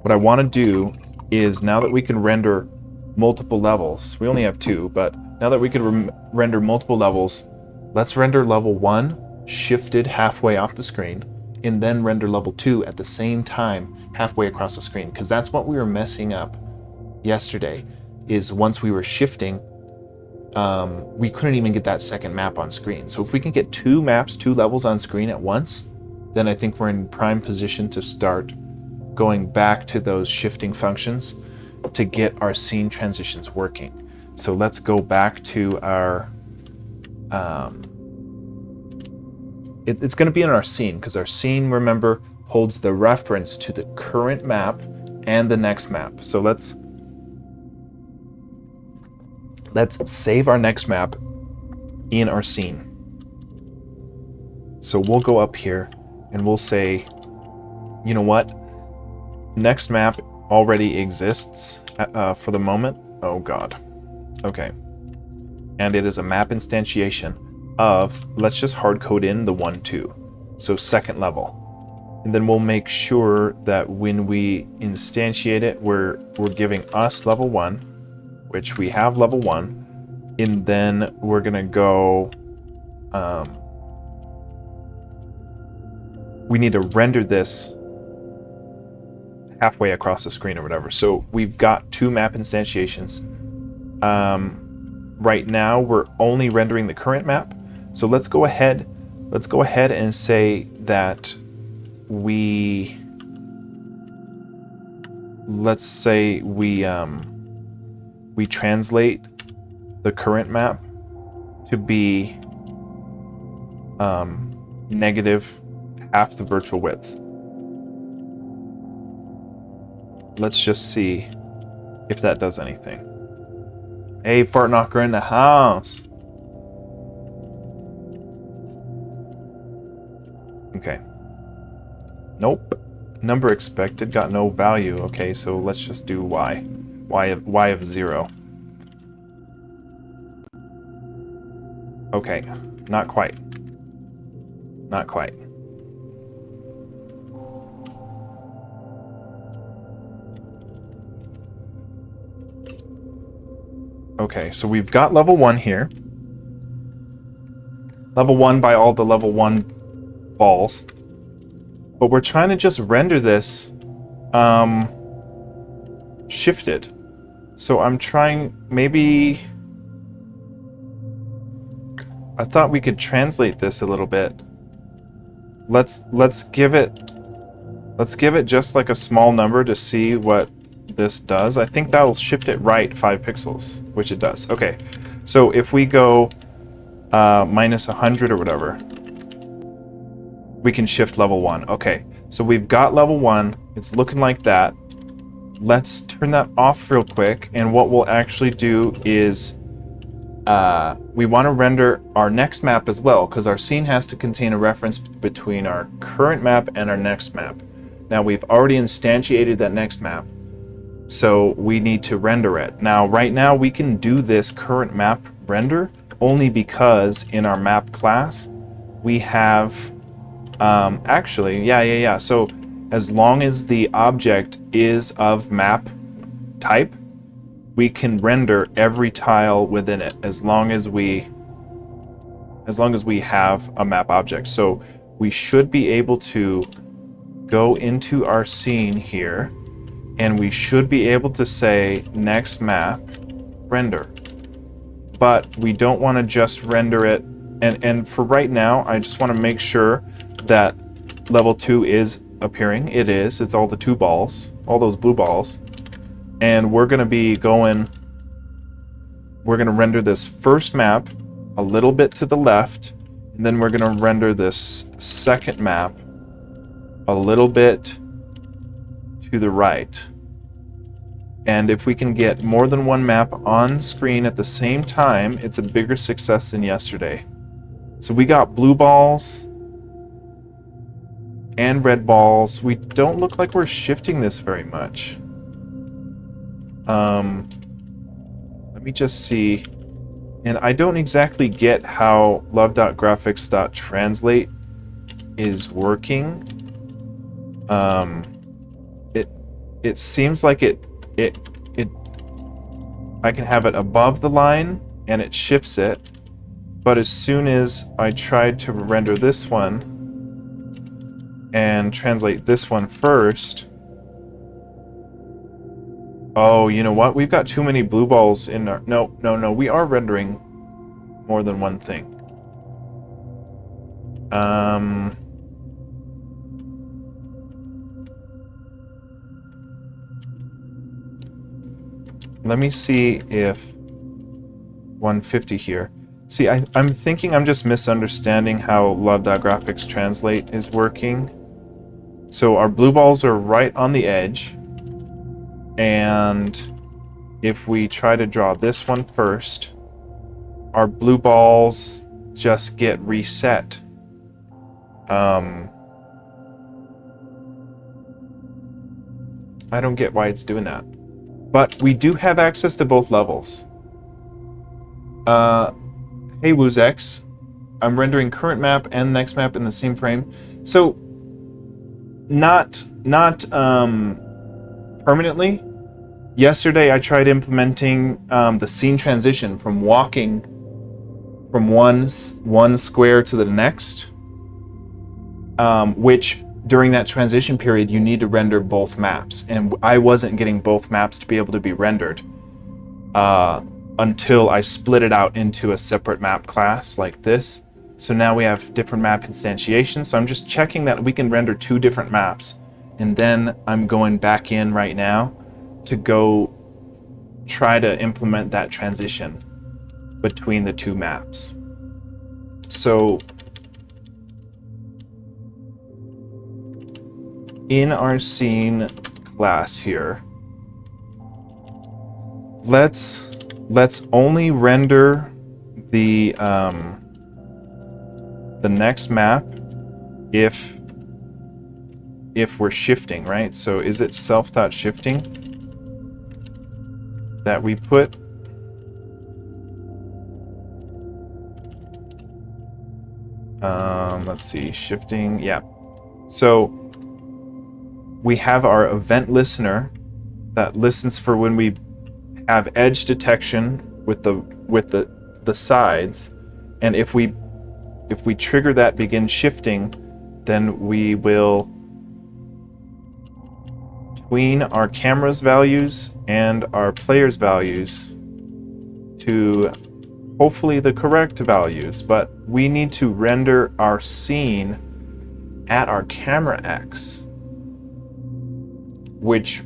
What I want to do is, now that we can render multiple levels, we only have 2, but now that we can render multiple levels, let's render level 1 shifted halfway off the screen, and then render level 2 at the same time halfway across the screen, because that's what we were messing up yesterday, is once we were shifting, we couldn't even get that second map on screen. So if we can get 2 maps, 2 levels on screen at once, then I think we're in prime position to start going back to those shifting functions to get our scene transitions working. So let's go back to our it's going to be in our scene, because our scene, remember, holds the reference to the current map and the next map. So let's save our next map in our scene. So we'll go up here and we'll say, you know what? Next map already exists for the moment. Oh god. Okay. And it is a map instantiation of, let's just hard code in the 1, 2. So second level. And then we'll make sure that when we instantiate it, we're giving us level 1, which we have level 1. And then we're gonna go, we need to render this halfway across the screen or whatever. So we've got 2 map instantiations. Right now we're only rendering the current map. So let's go ahead and say that we translate the current map to be negative half the virtual width. Let's just see if that does anything. Hey, Fart Knocker in the house. Okay. Nope. Number expected got no value. Okay, so let's just do y. Y of 0. Okay, not quite. Not quite. Okay, so we've got level 1 here. Level 1 by all the level 1 balls. But we're trying to just render this shifted. So I'm trying, maybe I thought we could translate this a little bit. Let's give it just like a small number to see what this does. I think that'll shift it right 5 pixels, which it does. Okay, so if we go minus 100 or whatever, we can shift level 1. Okay, so we've got level 1. It's looking like that. Let's turn that off real quick, and what we'll actually do is we want to render our next map as well, because our scene has to contain a reference between our current map and our next map. Now we've already instantiated that next map, So we need to render it. Now, right now we can do this current map render only because in our map class we have actually, yeah. So as long as the object is of map type, we can render every tile within it as long as we have a map object. So we should be able to go into our scene here, and we should be able to say next map render. But we don't want to just render it, and for right now I just want to make sure that level 2 is appearing. It is. It's all the 2 balls, all those blue balls. And we're going to be going, we're going to render this first map a little bit to the left, and then we're going to render this second map a little bit to the right. And if we can get more than one map on screen at the same time, it's a bigger success than yesterday. So we got blue balls and red balls. We don't look like we're shifting this very much. Let me just see. And I don't exactly get how love.graphics.translate is working. It seems like it I can have it above the line and it shifts it, but as soon as I try to render this one and translate this one first, oh, you know what? We've got too many blue balls in our... No. We are rendering more than one thing. Let me see if 150 here. See, I'm thinking I'm just misunderstanding how love.graphics translate is working. So our blue balls are right on the edge. And if we try to draw this one first, our blue balls just get reset. I don't get why it's doing that. But we do have access to both levels. Hey WooZex, I'm rendering current map and next map in the same frame. So not permanently. Yesterday I tried implementing the scene transition from walking from one square to the next, which during that transition period you need to render both maps, and I wasn't getting both maps to be able to be rendered until I split it out into a separate map class like this. So now we have different map instantiations, so I'm just checking that we can render 2 different maps, and then I'm going back in right now to go try to implement that transition between the 2 maps. So in our scene class here, let's only render the next map if we're shifting, right? So is it self.shifting that we put? Let's see, shifting, yeah. So we have our event listener that listens for when we have edge detection with the sides, and if we trigger that begin shifting, then we will tween our camera's values and our player's values to hopefully the correct values, but we need to render our scene at our camera X, which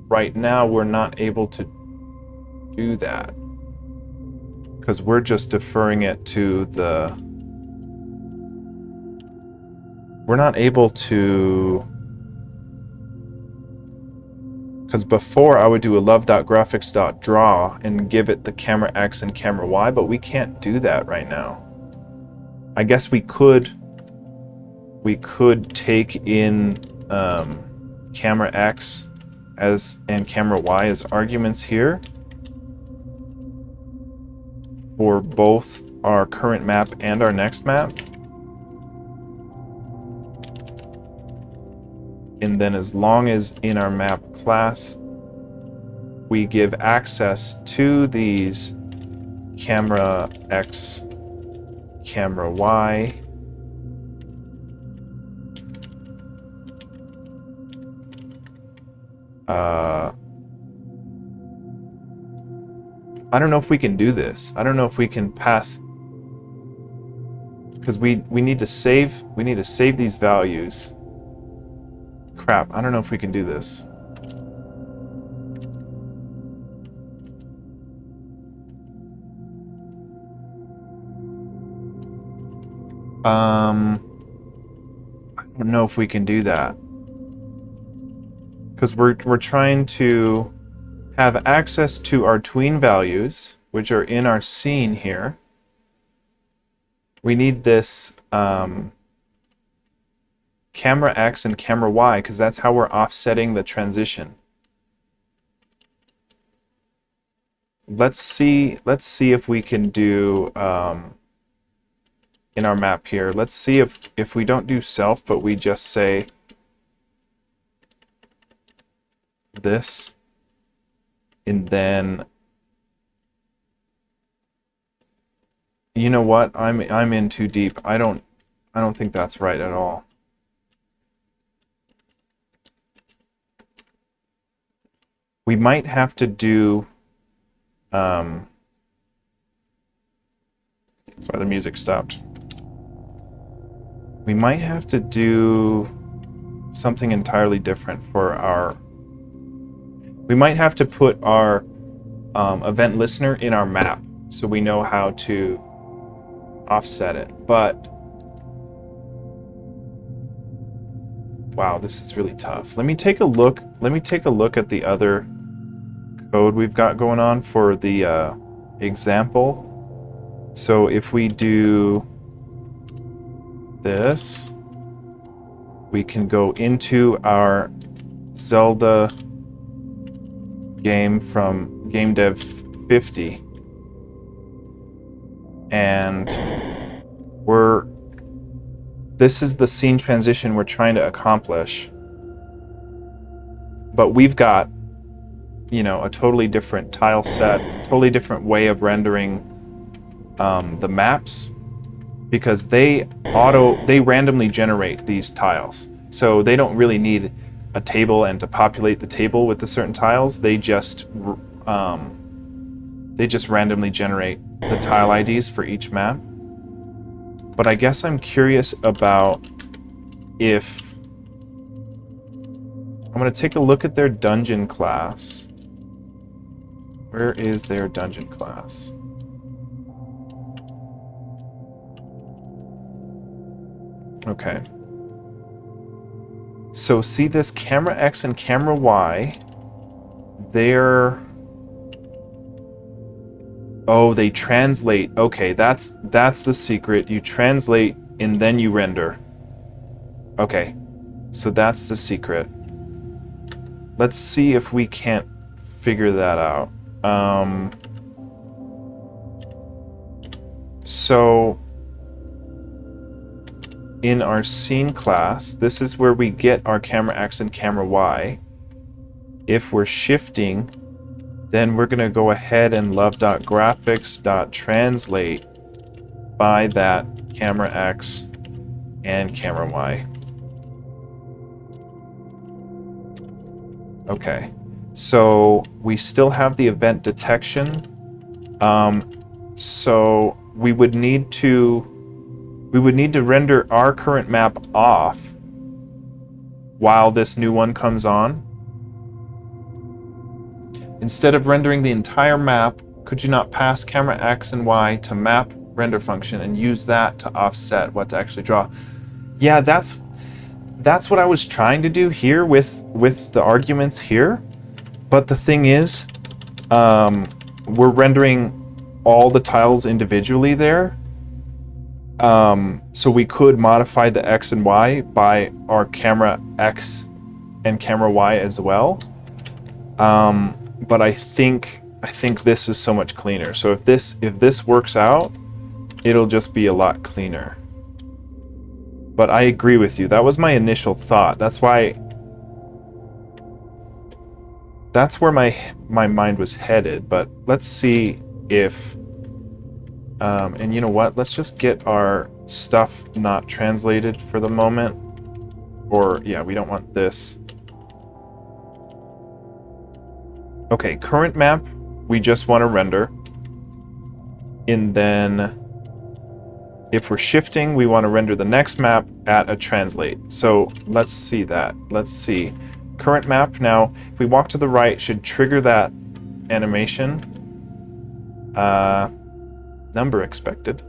right now we're not able to do that because we're just deferring it to the... We're not able to... Because before I would do a love.graphics.draw and give it the camera X and camera Y, but we can't do that right now. I guess we could take in camera X and camera Y as arguments here for both our current map and our next map. And then as long as in our map class we give access to these camera X, camera Y, I don't know if we can do this. I don't know if we can pass, because we need to save these values. Crap, I don't know if we can do this. I don't know if we can do that, because we're trying to have access to our tween values, which are in our scene here. We need this camera X and camera Y, because that's how we're offsetting the transition. Let's see if we can do in our map here. Let's see if we don't do self, but we just say this, and then, you know what? I'm in too deep. I don't think that's right at all. We might have to do sorry, the music stopped. We might have to do something entirely different for our... We might have to put our event listener in our map so we know how to offset it. But wow, this is really tough. Let me take a look at the other code we've got going on for the example. So if we do this, we can go into our Zelda game from game dev 50, and this is the scene transition we're trying to accomplish, but we've got, you know, a totally different tile set, totally different way of rendering the maps, because they randomly generate these tiles. So they don't really need a table and to populate the table with the certain tiles. They just randomly generate the tile IDs for each map. But I guess I'm curious about if... I'm going to take a look at their dungeon class. Where is their dungeon class? Okay. So see this camera X and camera Y, they're... Oh, they translate. Okay, that's the secret. You translate and then you render. Okay, so that's the secret. Let's see if we can't figure that out. So in our scene class, this is where we get our camera X and camera Y. If we're shifting, then we're going to go ahead and love.graphics.translate by that camera X and camera Y. Okay, so we still have the event detection. So we would need to render our current map off while this new one comes on. Instead of rendering the entire map, could you not pass camera X and Y to map render function and use that to offset what to actually draw? Yeah, that's what I was trying to do here with the arguments here. But the thing is, we're rendering all the tiles individually there. So we could modify the X and Y by our camera X and camera Y as well. But I think this is so much cleaner. So if this works out, it'll just be a lot cleaner. But I agree with you. That was my initial thought. That's where my mind was headed. But let's see if and you know what? Let's just get our stuff not translated for the moment. Or yeah, we don't want this. Okay, current map, we just want to render. And then if we're shifting, we want to render the next map at a translate. So let's see that. Let's see. Current map now, if we walk to the right, should trigger that animation. Number expected.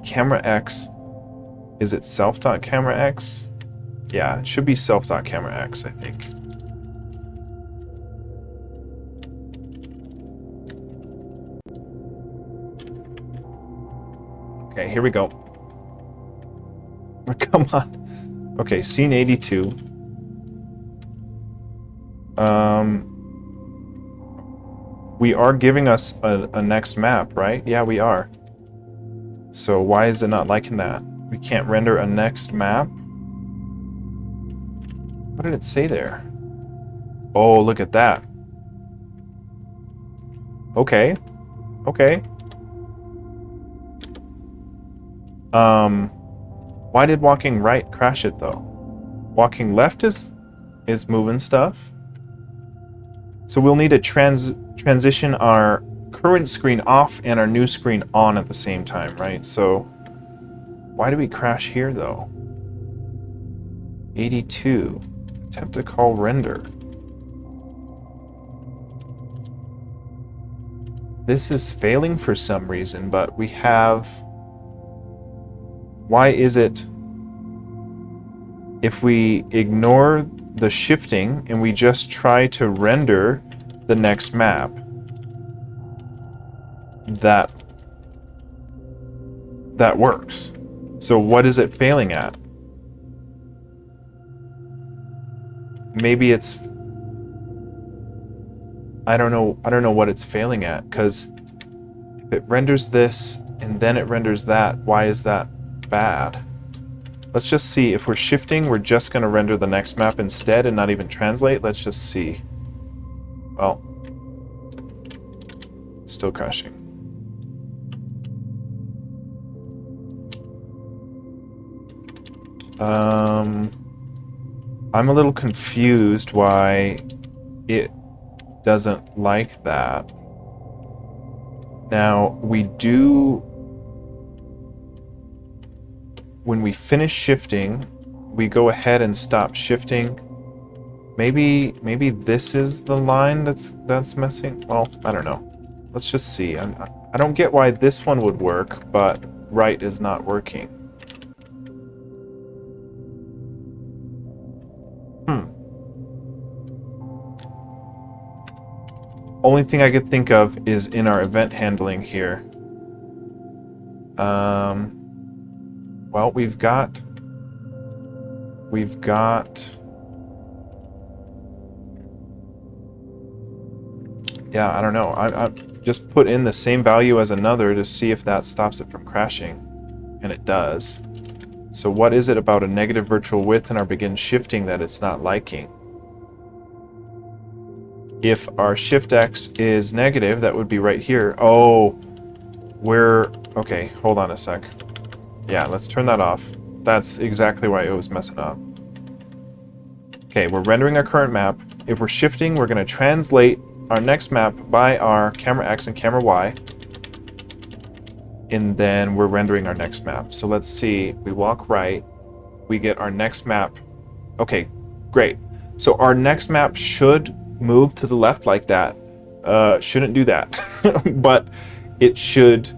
Camera X. Is it self.camera X? Yeah, it should be self.camera X, I think. Okay, here we go. Come on. Okay, scene 82. We are giving us a next map, right? Yeah, we are. So why is it not liking that? We can't render a next map? What did it say there? Oh, look at that. Okay. Okay. Why did walking right crash it though? Walking left is moving stuff. So we'll need to transition our current screen off and our new screen on at the same time, right? So why do we crash here though? 82. Attempt to call render. This is failing for some reason, but we have... Why is it, if we ignore the shifting and we just try to render the next map, that works. So what is it failing at? Maybe it's... I don't know what it's failing at, because if it renders this and then it renders that, why is that bad? Let's just see. If we're shifting, we're just going to render the next map instead and not even translate. Let's just see. Well, still crashing. I'm a little confused why it doesn't like that. Now, we do... When we finish shifting, we go ahead and stop shifting. Maybe this is the line that's messing. Well, I don't know. Let's just see. I don't get why this one would work, but right is not working. Only thing I could think of is in our event handling here. Well, we've got... Yeah, I don't know. I just put in the same value as another to see if that stops it from crashing. And it does. So what is it about a negative virtual width in our begin shifting that it's not liking? If our shift X is negative, that would be right here. Oh, okay, hold on a sec. Yeah, let's turn that off. That's exactly why it was messing up. Okay, we're rendering our current map. If we're shifting, we're going to translate our next map by our camera X and camera Y. And then we're rendering our next map. So let's see. We walk right. We get our next map. Okay, great. So our next map should move to the left like that. Shouldn't do that. But it should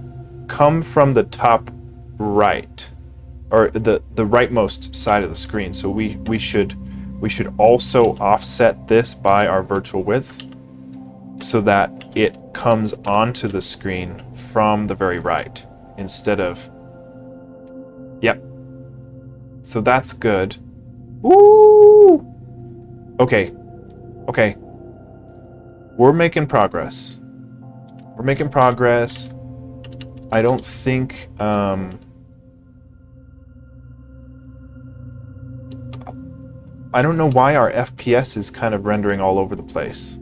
come from the top right, or the rightmost side of the screen. So we should also offset this by our virtual width so that it comes onto the screen from the very right instead of... Yep. So that's good. Woo! Okay. Okay. We're making progress. We're making progress. I don't think... I don't know why our FPS is kind of rendering all over the place.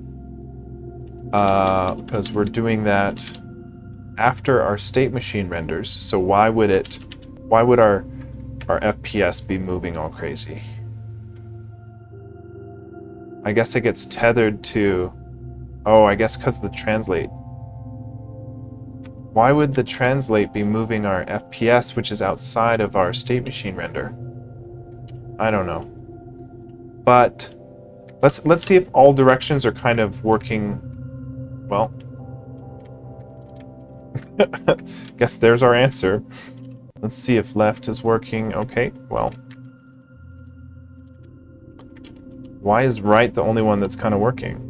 Because we're doing that after our state machine renders. So why would our FPS be moving all crazy? I guess it gets tethered to... Oh, I guess because the translate. Why would the translate be moving our FPS, which is outside of our state machine render? I don't know. But let's see if all directions are kind of working well. Guess there's our answer. Let's see if left is working. Okay, well. Why is right the only one that's kind of working?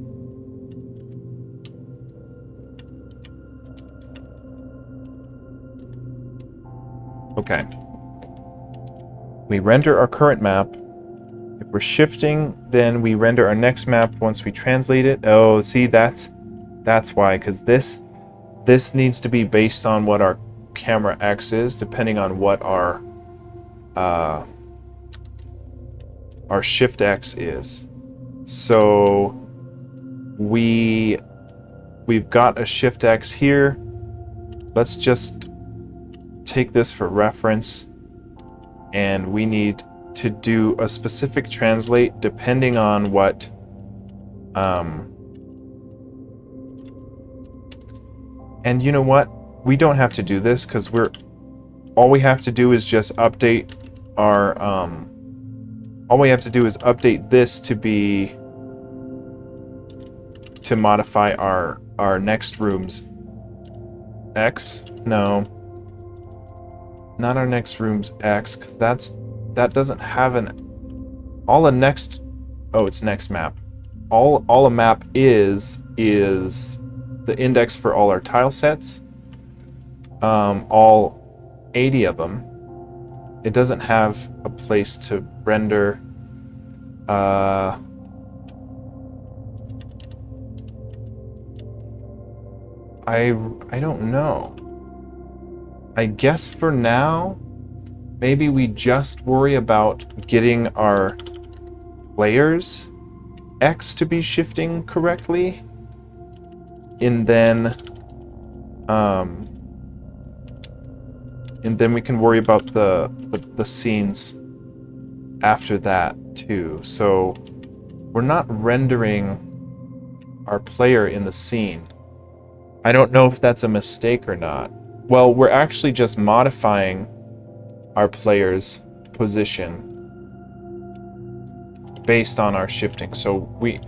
Okay. We render our current map. If we're shifting, then we render our next map once we translate it. Oh, see, that's why, because this needs to be based on what our camera X is, depending on what our shift X is. So we've got a shift X here. Let's just take this for reference, and we need to do a specific translate depending on what and you know what, we don't have to do this because all we have to do is just update our all we have to do is update this to modify our next room's X. No, not our next room's X, because that doesn't have it's next map. All a map is the index for all our tile sets, all 80 of them. It doesn't have a place to render I don't know. I guess for now, maybe we just worry about getting our players X to be shifting correctly, and then we can worry about the scenes after that too. So we're not rendering our player in the scene. I don't know if that's a mistake or not. Well, we're actually just modifying our player's position based on our shifting. So we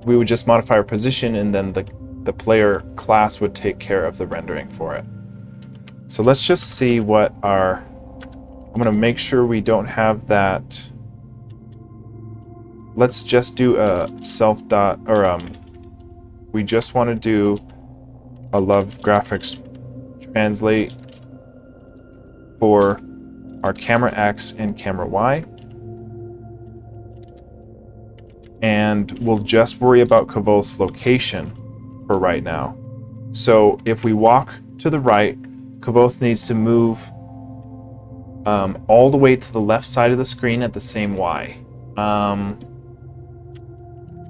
would just modify our position, and then the player class would take care of the rendering for it. So let's just see what I'm going to make sure we don't have that. Let's just do a we just want to do a love graphics translate for our camera X and camera Y. And we'll just worry about Kavoth's location for right now. So if we walk to the right, Kavoth needs to move all the way to the left side of the screen at the same Y.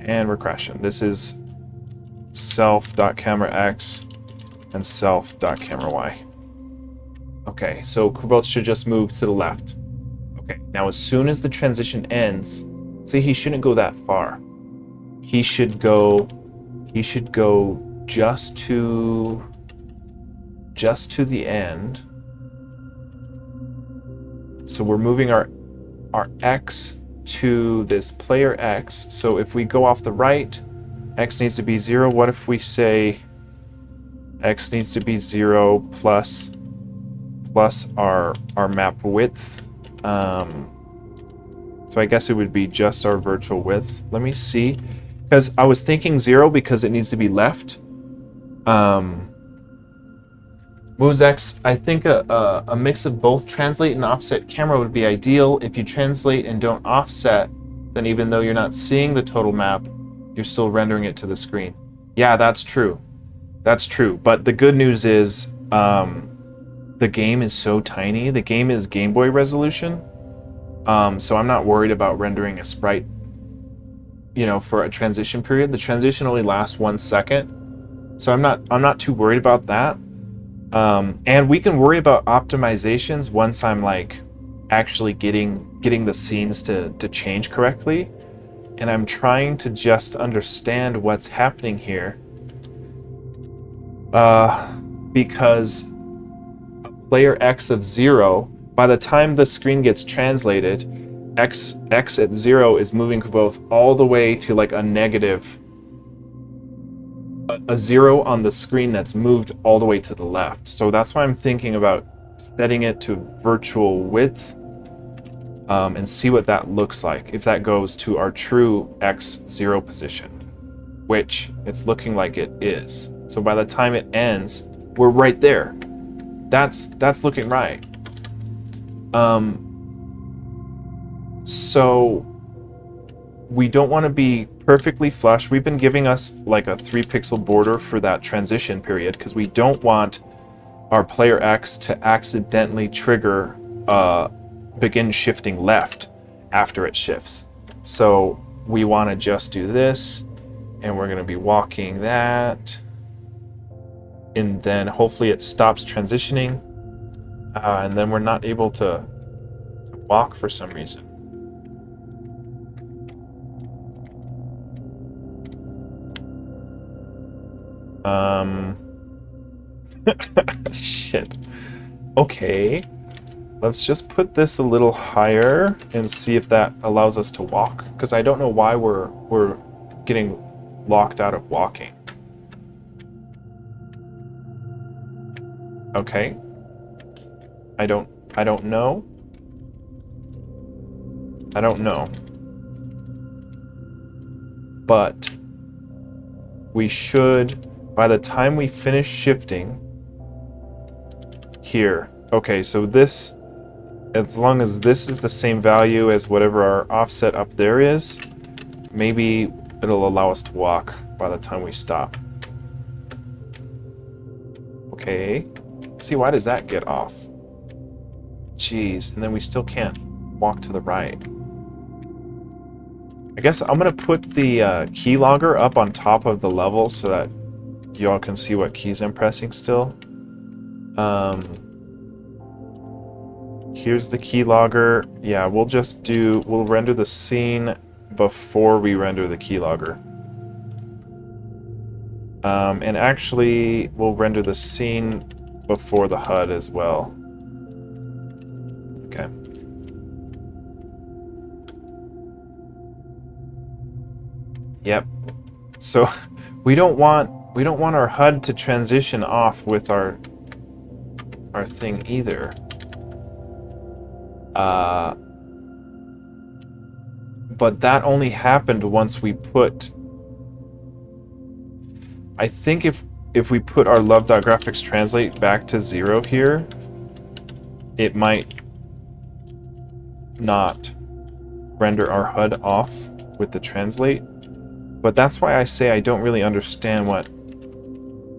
And we're crashing. This is self.cameraX and self.cameraY. Okay, so Kavoth should just move to the left. Okay, now as soon as the transition ends, see, he shouldn't go that far. He should go just to the end. So we're moving our X to this player X. So if we go off the right, X needs to be 0. What if we say X needs to be 0 plus our map width? So I guess it would be just our virtual width. Let me see, because I was thinking 0 because it needs to be left. Moves X, I think a mix of both translate and offset camera would be ideal. If you translate and don't offset, then even though you're not seeing the total map, you're still rendering it to the screen. Yeah, that's true. That's true. But the good news is the game is so tiny. The game is Game Boy resolution. So I'm not worried about rendering a sprite, you know, for a transition period. The transition only lasts 1 second. So I'm not too worried about that. And we can worry about optimizations once I'm like actually getting the scenes to change correctly. And I'm trying to just understand what's happening here. Because player X of 0, by the time the screen gets translated, X at 0 is moving both all the way to like a negative, a 0 on the screen that's moved all the way to the left. So that's why I'm thinking about setting it to virtual width and see what that looks like if that goes to our true X0 position, which it's looking like it is. So by the time it ends, we're right there. That's looking right. So we don't want to be perfectly flush. We've been giving us like a 3-pixel border for that transition period because we don't want our player X to accidentally trigger begin shifting left after it shifts. So we want to just do this, and we're going to be walking that, and then hopefully it stops transitioning, and then we're not able to walk for some reason. Shit. Okay. Let's just put this a little higher and see if that allows us to walk, because I don't know why we're getting locked out of walking. Okay. I don't know. I don't know. But we should, by the time we finish shifting here, okay, so this, as long as this is the same value as whatever our offset up there is, maybe it'll allow us to walk by the time we stop. Okay. See, why does that get off? Jeez, and then we still can't walk to the right. I guess I'm going to put the keylogger up on top of the level so that y'all can see what keys I'm pressing still. Here's the keylogger. Yeah, we'll render the scene before we render the keylogger. And actually, we'll render the scene before the HUD as well. Okay. Yep. So we don't want our HUD to transition off with our thing either. But that only happened once we put, I think if we put our love.graphics translate back to 0 here, it might not render our HUD off with the translate. But that's why I say I don't really understand what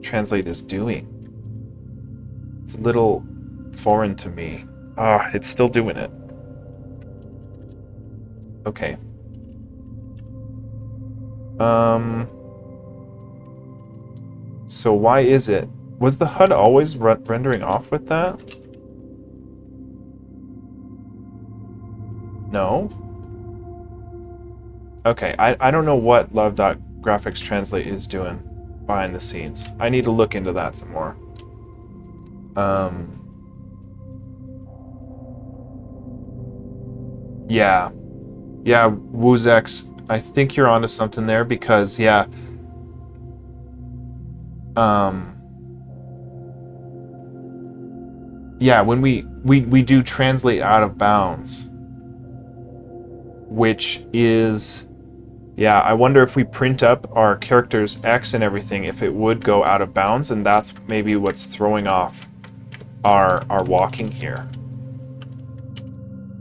translate is doing. It's a little foreign to me. It's still doing it. Okay. So why is it? Was the HUD always rendering off with that? No? Okay, I don't know what love.graphics translate is doing behind the scenes. I need to look into that some more. Yeah, Woozex, I think you're onto something there because, yeah, yeah, when we do translate out of bounds, which is, yeah, I wonder if we print up our character's X and everything, if it would go out of bounds, and that's maybe what's throwing off our walking here.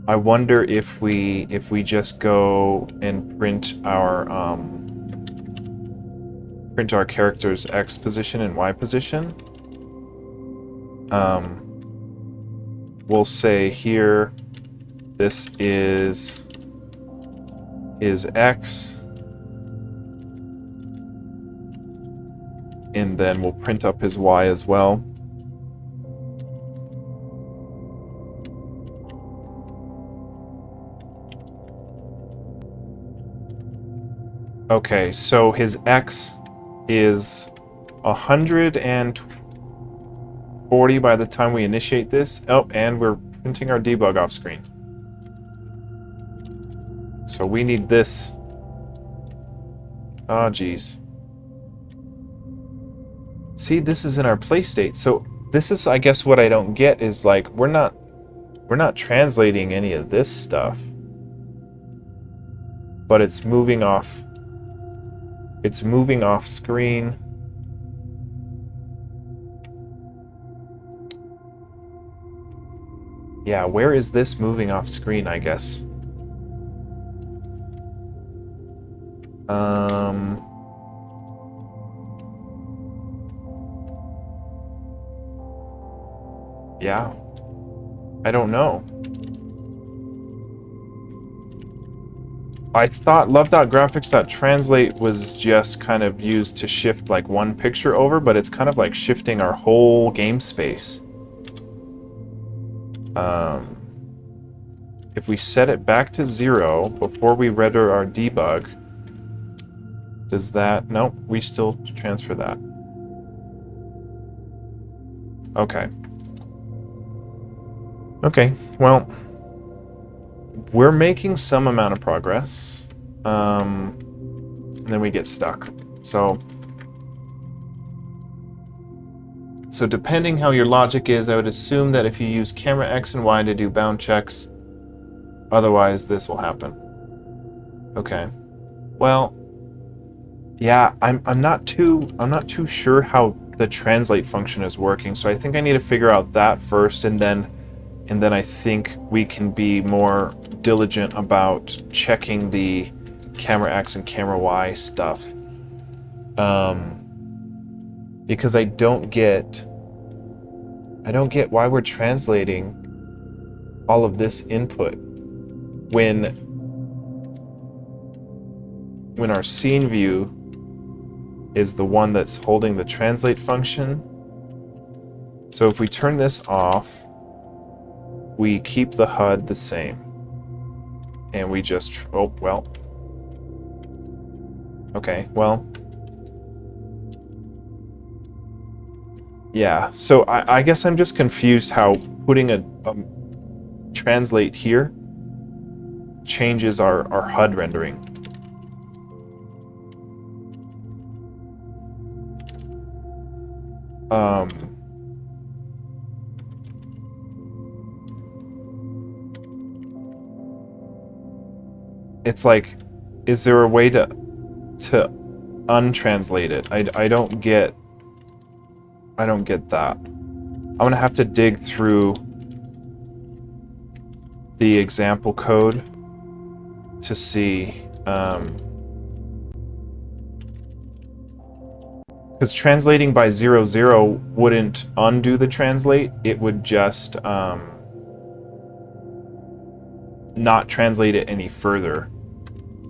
I wonder if we just go and print our character's X position and Y position. We'll say here this is X, and then we'll print up his Y as well. Okay, so his X is 140 by the time we initiate this. Oh, and we're printing our debug off screen. So we need this. Oh, geez. See, this is in our play state. So this is, I guess, what I don't get is like we're not translating any of this stuff, but it's moving off. It's moving off screen. Yeah, where is this moving off screen, I guess? Yeah. I don't know. I thought love.graphics.translate was just kind of used to shift like one picture over, but it's kind of like shifting our whole game space. If we set it back to 0 before we render our debug, does that... Nope, we still transfer that. Okay. Okay, well, we're making some amount of progress, and then we get stuck. So depending how your logic is, I would assume that if you use camera X and Y to do bound checks, otherwise this will happen. Okay. Well, yeah, I'm not too sure how the translate function is working, so I think I need to figure out that first, and then I think we can be more diligent about checking the camera X and camera Y stuff. Because I don't get why we're translating all of this input when our scene view is the one that's holding the translate function. So if we turn this off, we keep the HUD the same. And we just... Oh, well. Okay, well. Yeah, so I guess I'm just confused how putting a translate here changes our HUD rendering. It's like, is there a way to untranslate it? I don't get that. I'm gonna have to dig through the example code to see, because translating by 00 wouldn't undo the translate, it would just not translate it any further.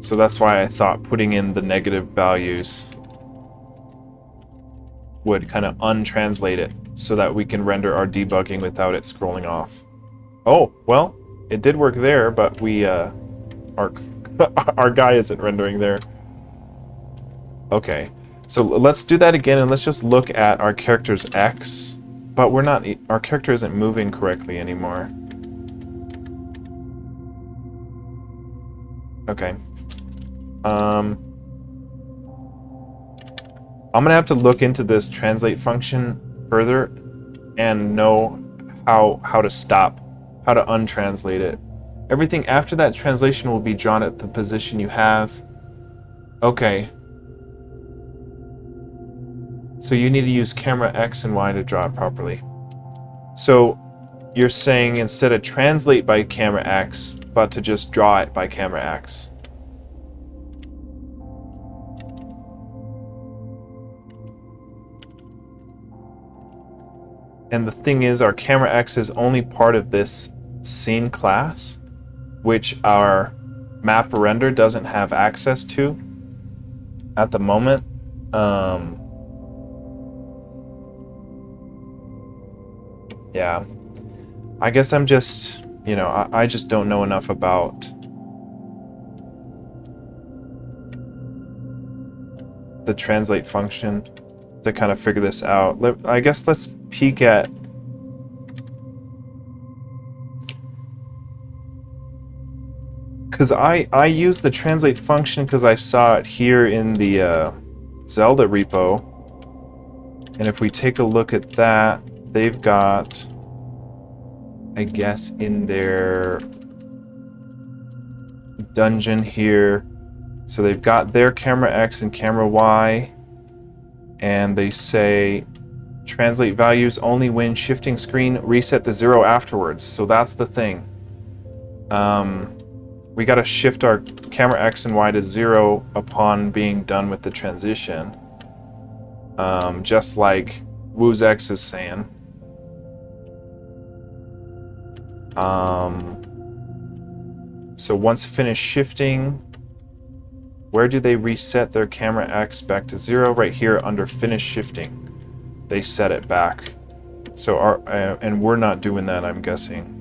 So that's why I thought putting in the negative values would kind of untranslate it so that we can render our debugging without it scrolling off. Oh, well, it did work there, but we our guy isn't rendering there. Okay, so let's do that again, and let's just look at our character's X, but our character isn't moving correctly anymore. Okay. I'm gonna have to look into this translate function further and know how to untranslate it. Everything after that translation will be drawn at the position you have. Okay. So you need to use camera X and Y to draw it properly. So you're saying instead of translate by camera X, but to just draw it by camera X. And the thing is, our camera X is only part of this scene class, which our map render doesn't have access to at the moment. Yeah, I guess I'm just, you know, I just don't know enough about the translate function to kind of figure this out. I guess let's peek at because I use the translate function because I saw it here in the Zelda repo, and if we take a look at that, they've got, I guess, in their dungeon here, so they've got their camera X and camera Y, and they say translate values only when shifting screen, reset to 0 afterwards. So that's the thing. We got to shift our camera X and Y to 0 upon being done with the transition. Just like WooZX is saying. So once finished shifting, where do they reset their camera X back to 0? Right here under finish shifting. They set it back. So and we're not doing that, I'm guessing.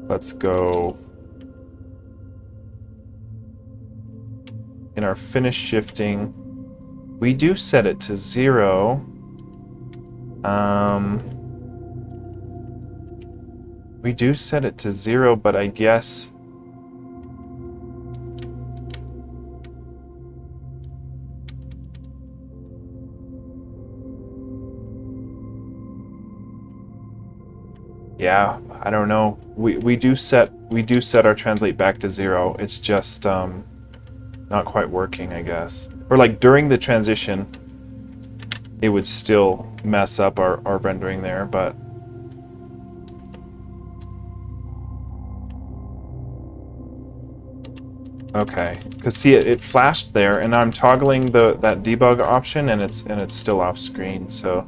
Let's go in our finish shifting. We do set it to 0. We do set it to 0, but I guess yeah, I don't know. We do set our translate back to 0. It's just not quite working, I guess. Or like during the transition, it would still mess up our rendering there, but okay. Cause see, it flashed there, and I'm toggling that debug option, and it's still off screen. So.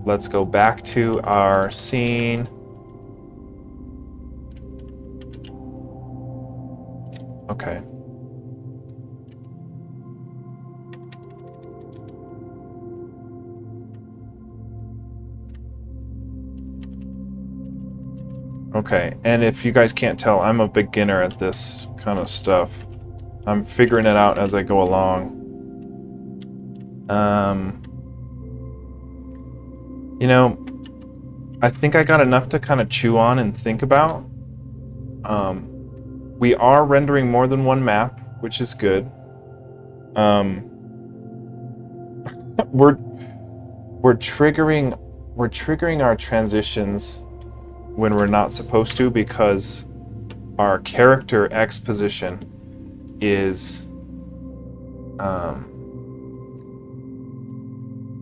Let's go back to our scene. Okay. Okay, and if you guys can't tell, I'm a beginner at this kind of stuff. I'm figuring it out as I go along. You know, I think I got enough to kind of chew on and think about. We are rendering more than one map, which is good. We're triggering our transitions when we're not supposed to, because our character X position is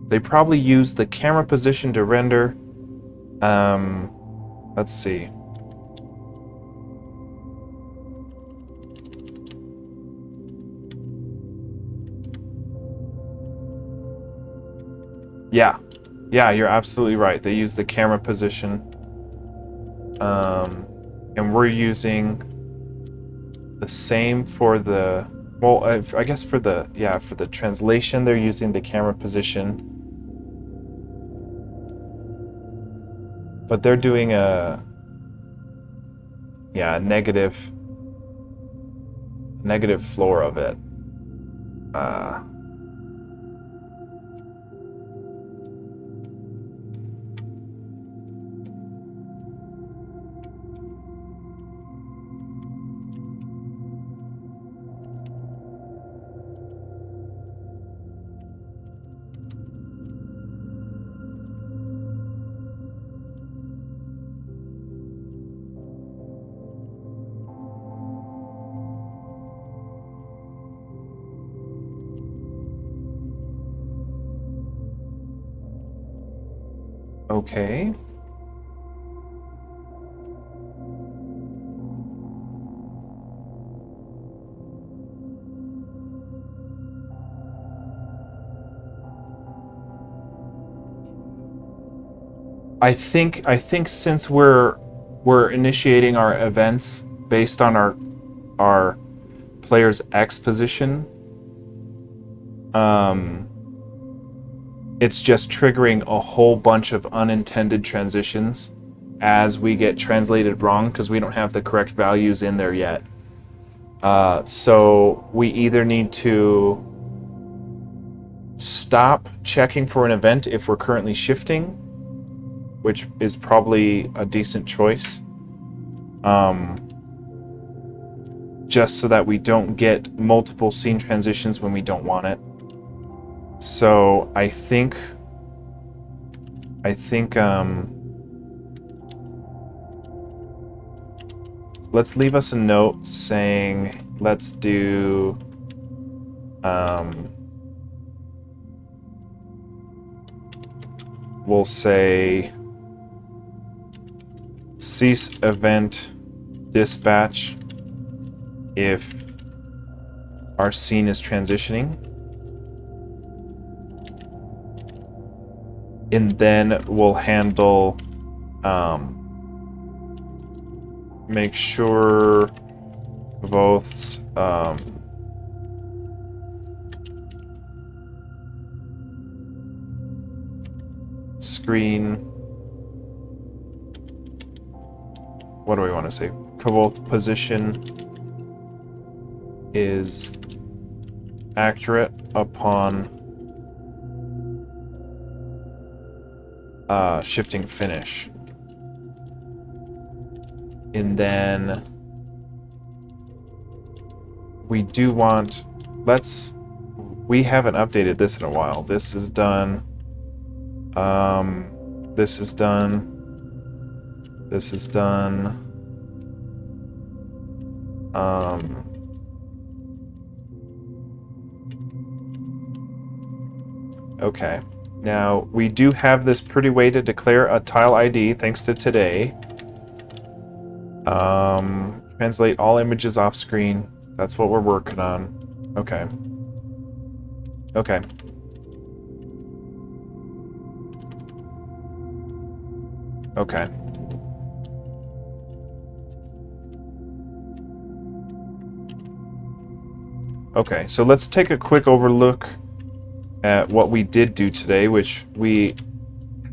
they probably use the camera position to render. Let's see. Yeah, you're absolutely right. They use the camera position. And we're using the same for the, well, I guess for the translation, they're using the camera position. But they're doing a negative floor of it. Okay. I think since we're initiating our events based on our player's X position, it's just triggering a whole bunch of unintended transitions as we get translated wrong because we don't have the correct values in there yet. So we either need to stop checking for an event if we're currently shifting, which is probably a decent choice, just so that we don't get multiple scene transitions when we don't want it. So I think let's leave us a note saying let's do we'll say cease event dispatch if our scene is transitioning. And then we'll handle make sure both screen, what do we want to say? Both position is accurate upon shifting finish. And then we do want, we haven't updated this in a while. This is done. This is done. This is done. Okay. Now, we do have this pretty way to declare a tile ID, thanks to today. Translate all images off screen. That's what we're working on. Okay. Okay. Okay. Okay, so let's take a quick overlook at what we did do today, which we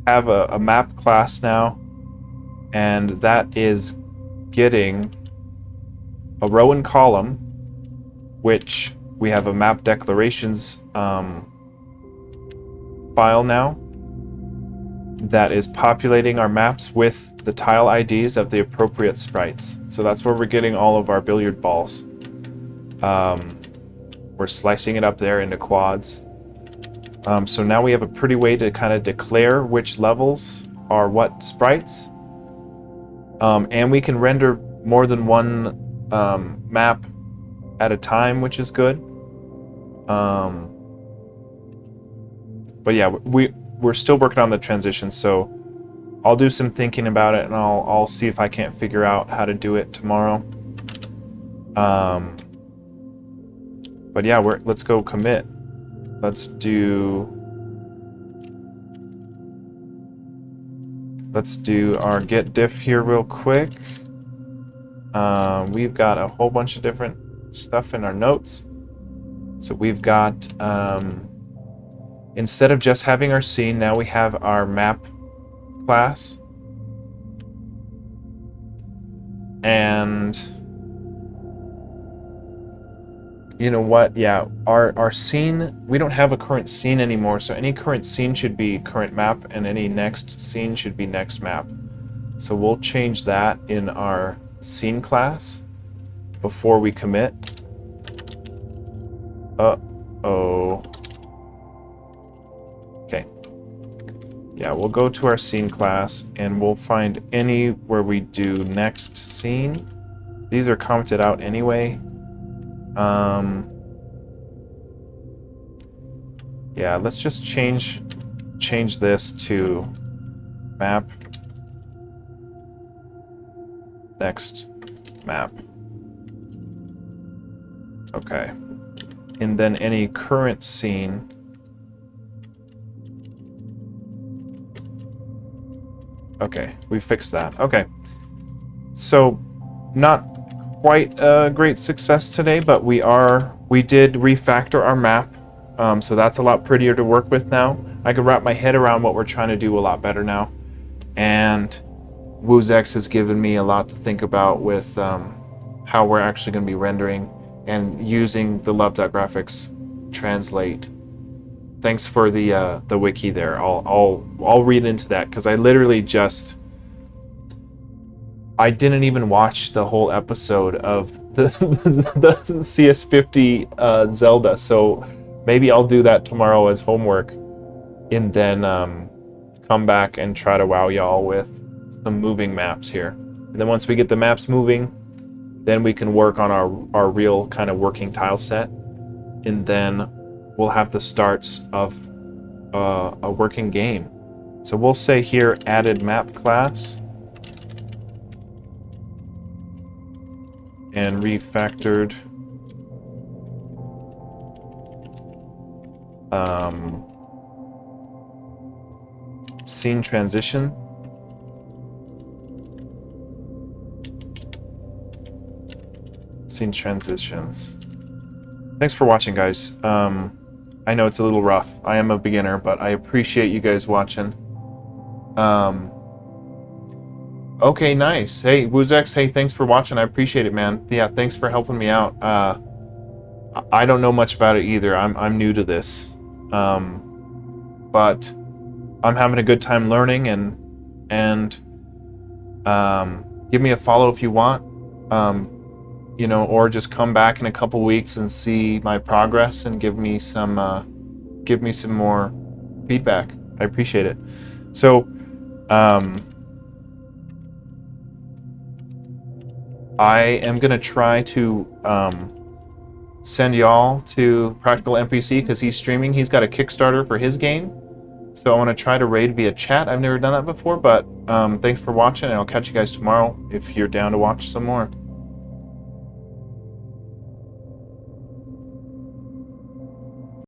have a map class now, and that is getting a row and column, which we have a map declarations file now that is populating our maps with the tile IDs of the appropriate sprites. So that's where we're getting all of our billiard balls. We're slicing it up there into quads. So now we have a pretty way to kind of declare which levels are what sprites. And we can render more than one map at a time, which is good. But yeah, we're still working on the transition, so I'll do some thinking about it, and I'll see if I can't figure out how to do it tomorrow. But yeah, let's go commit. Let's do our get diff here real quick. We've got a whole bunch of different stuff in our notes. So we've got, instead of just having our scene, now we have our map class. And you know what? Yeah, our scene, we don't have a current scene anymore, so any current scene should be current map, and any next scene should be next map. So we'll change that in our scene class before we commit. Uh-oh. Okay. Yeah, we'll go to our scene class, and we'll find any where we do next scene. These are commented out anyway. Yeah, let's just change this to map, next map. Okay. And then any current scene. Okay, we fixed that. Okay. So, not quite a great success today, but we did refactor our map. So that's a lot prettier to work with now. I can wrap my head around what we're trying to do a lot better now. And WooZex has given me a lot to think about with how we're actually going to be rendering and using the love.graphics translate. Thanks for the wiki there. I'll read into that because I literally I didn't even watch the whole episode of the CS50 Zelda, so maybe I'll do that tomorrow as homework, and then come back and try to wow y'all with some moving maps here. And then once we get the maps moving, then we can work on our real kind of working tile set, and then we'll have the starts of a working game. So we'll say here added map class and refactored scene transition. Scene transitions. Thanks for watching, guys. I know it's a little rough. I am a beginner, but I appreciate you guys watching. Okay, nice. Hey, WooZex, hey, thanks for watching. I appreciate it, man. Yeah, thanks for helping me out. I don't know much about it either. I'm new to this. But I'm having a good time learning, and give me a follow if you want. You know, or just come back in a couple weeks and see my progress and give me some more feedback. I appreciate it. So, I am gonna try to send y'all to Practical NPC because he's streaming. He's got a Kickstarter for his game, so I want to try to raid via chat. I've never done that before, but thanks for watching, and I'll catch you guys tomorrow if you're down to watch some more.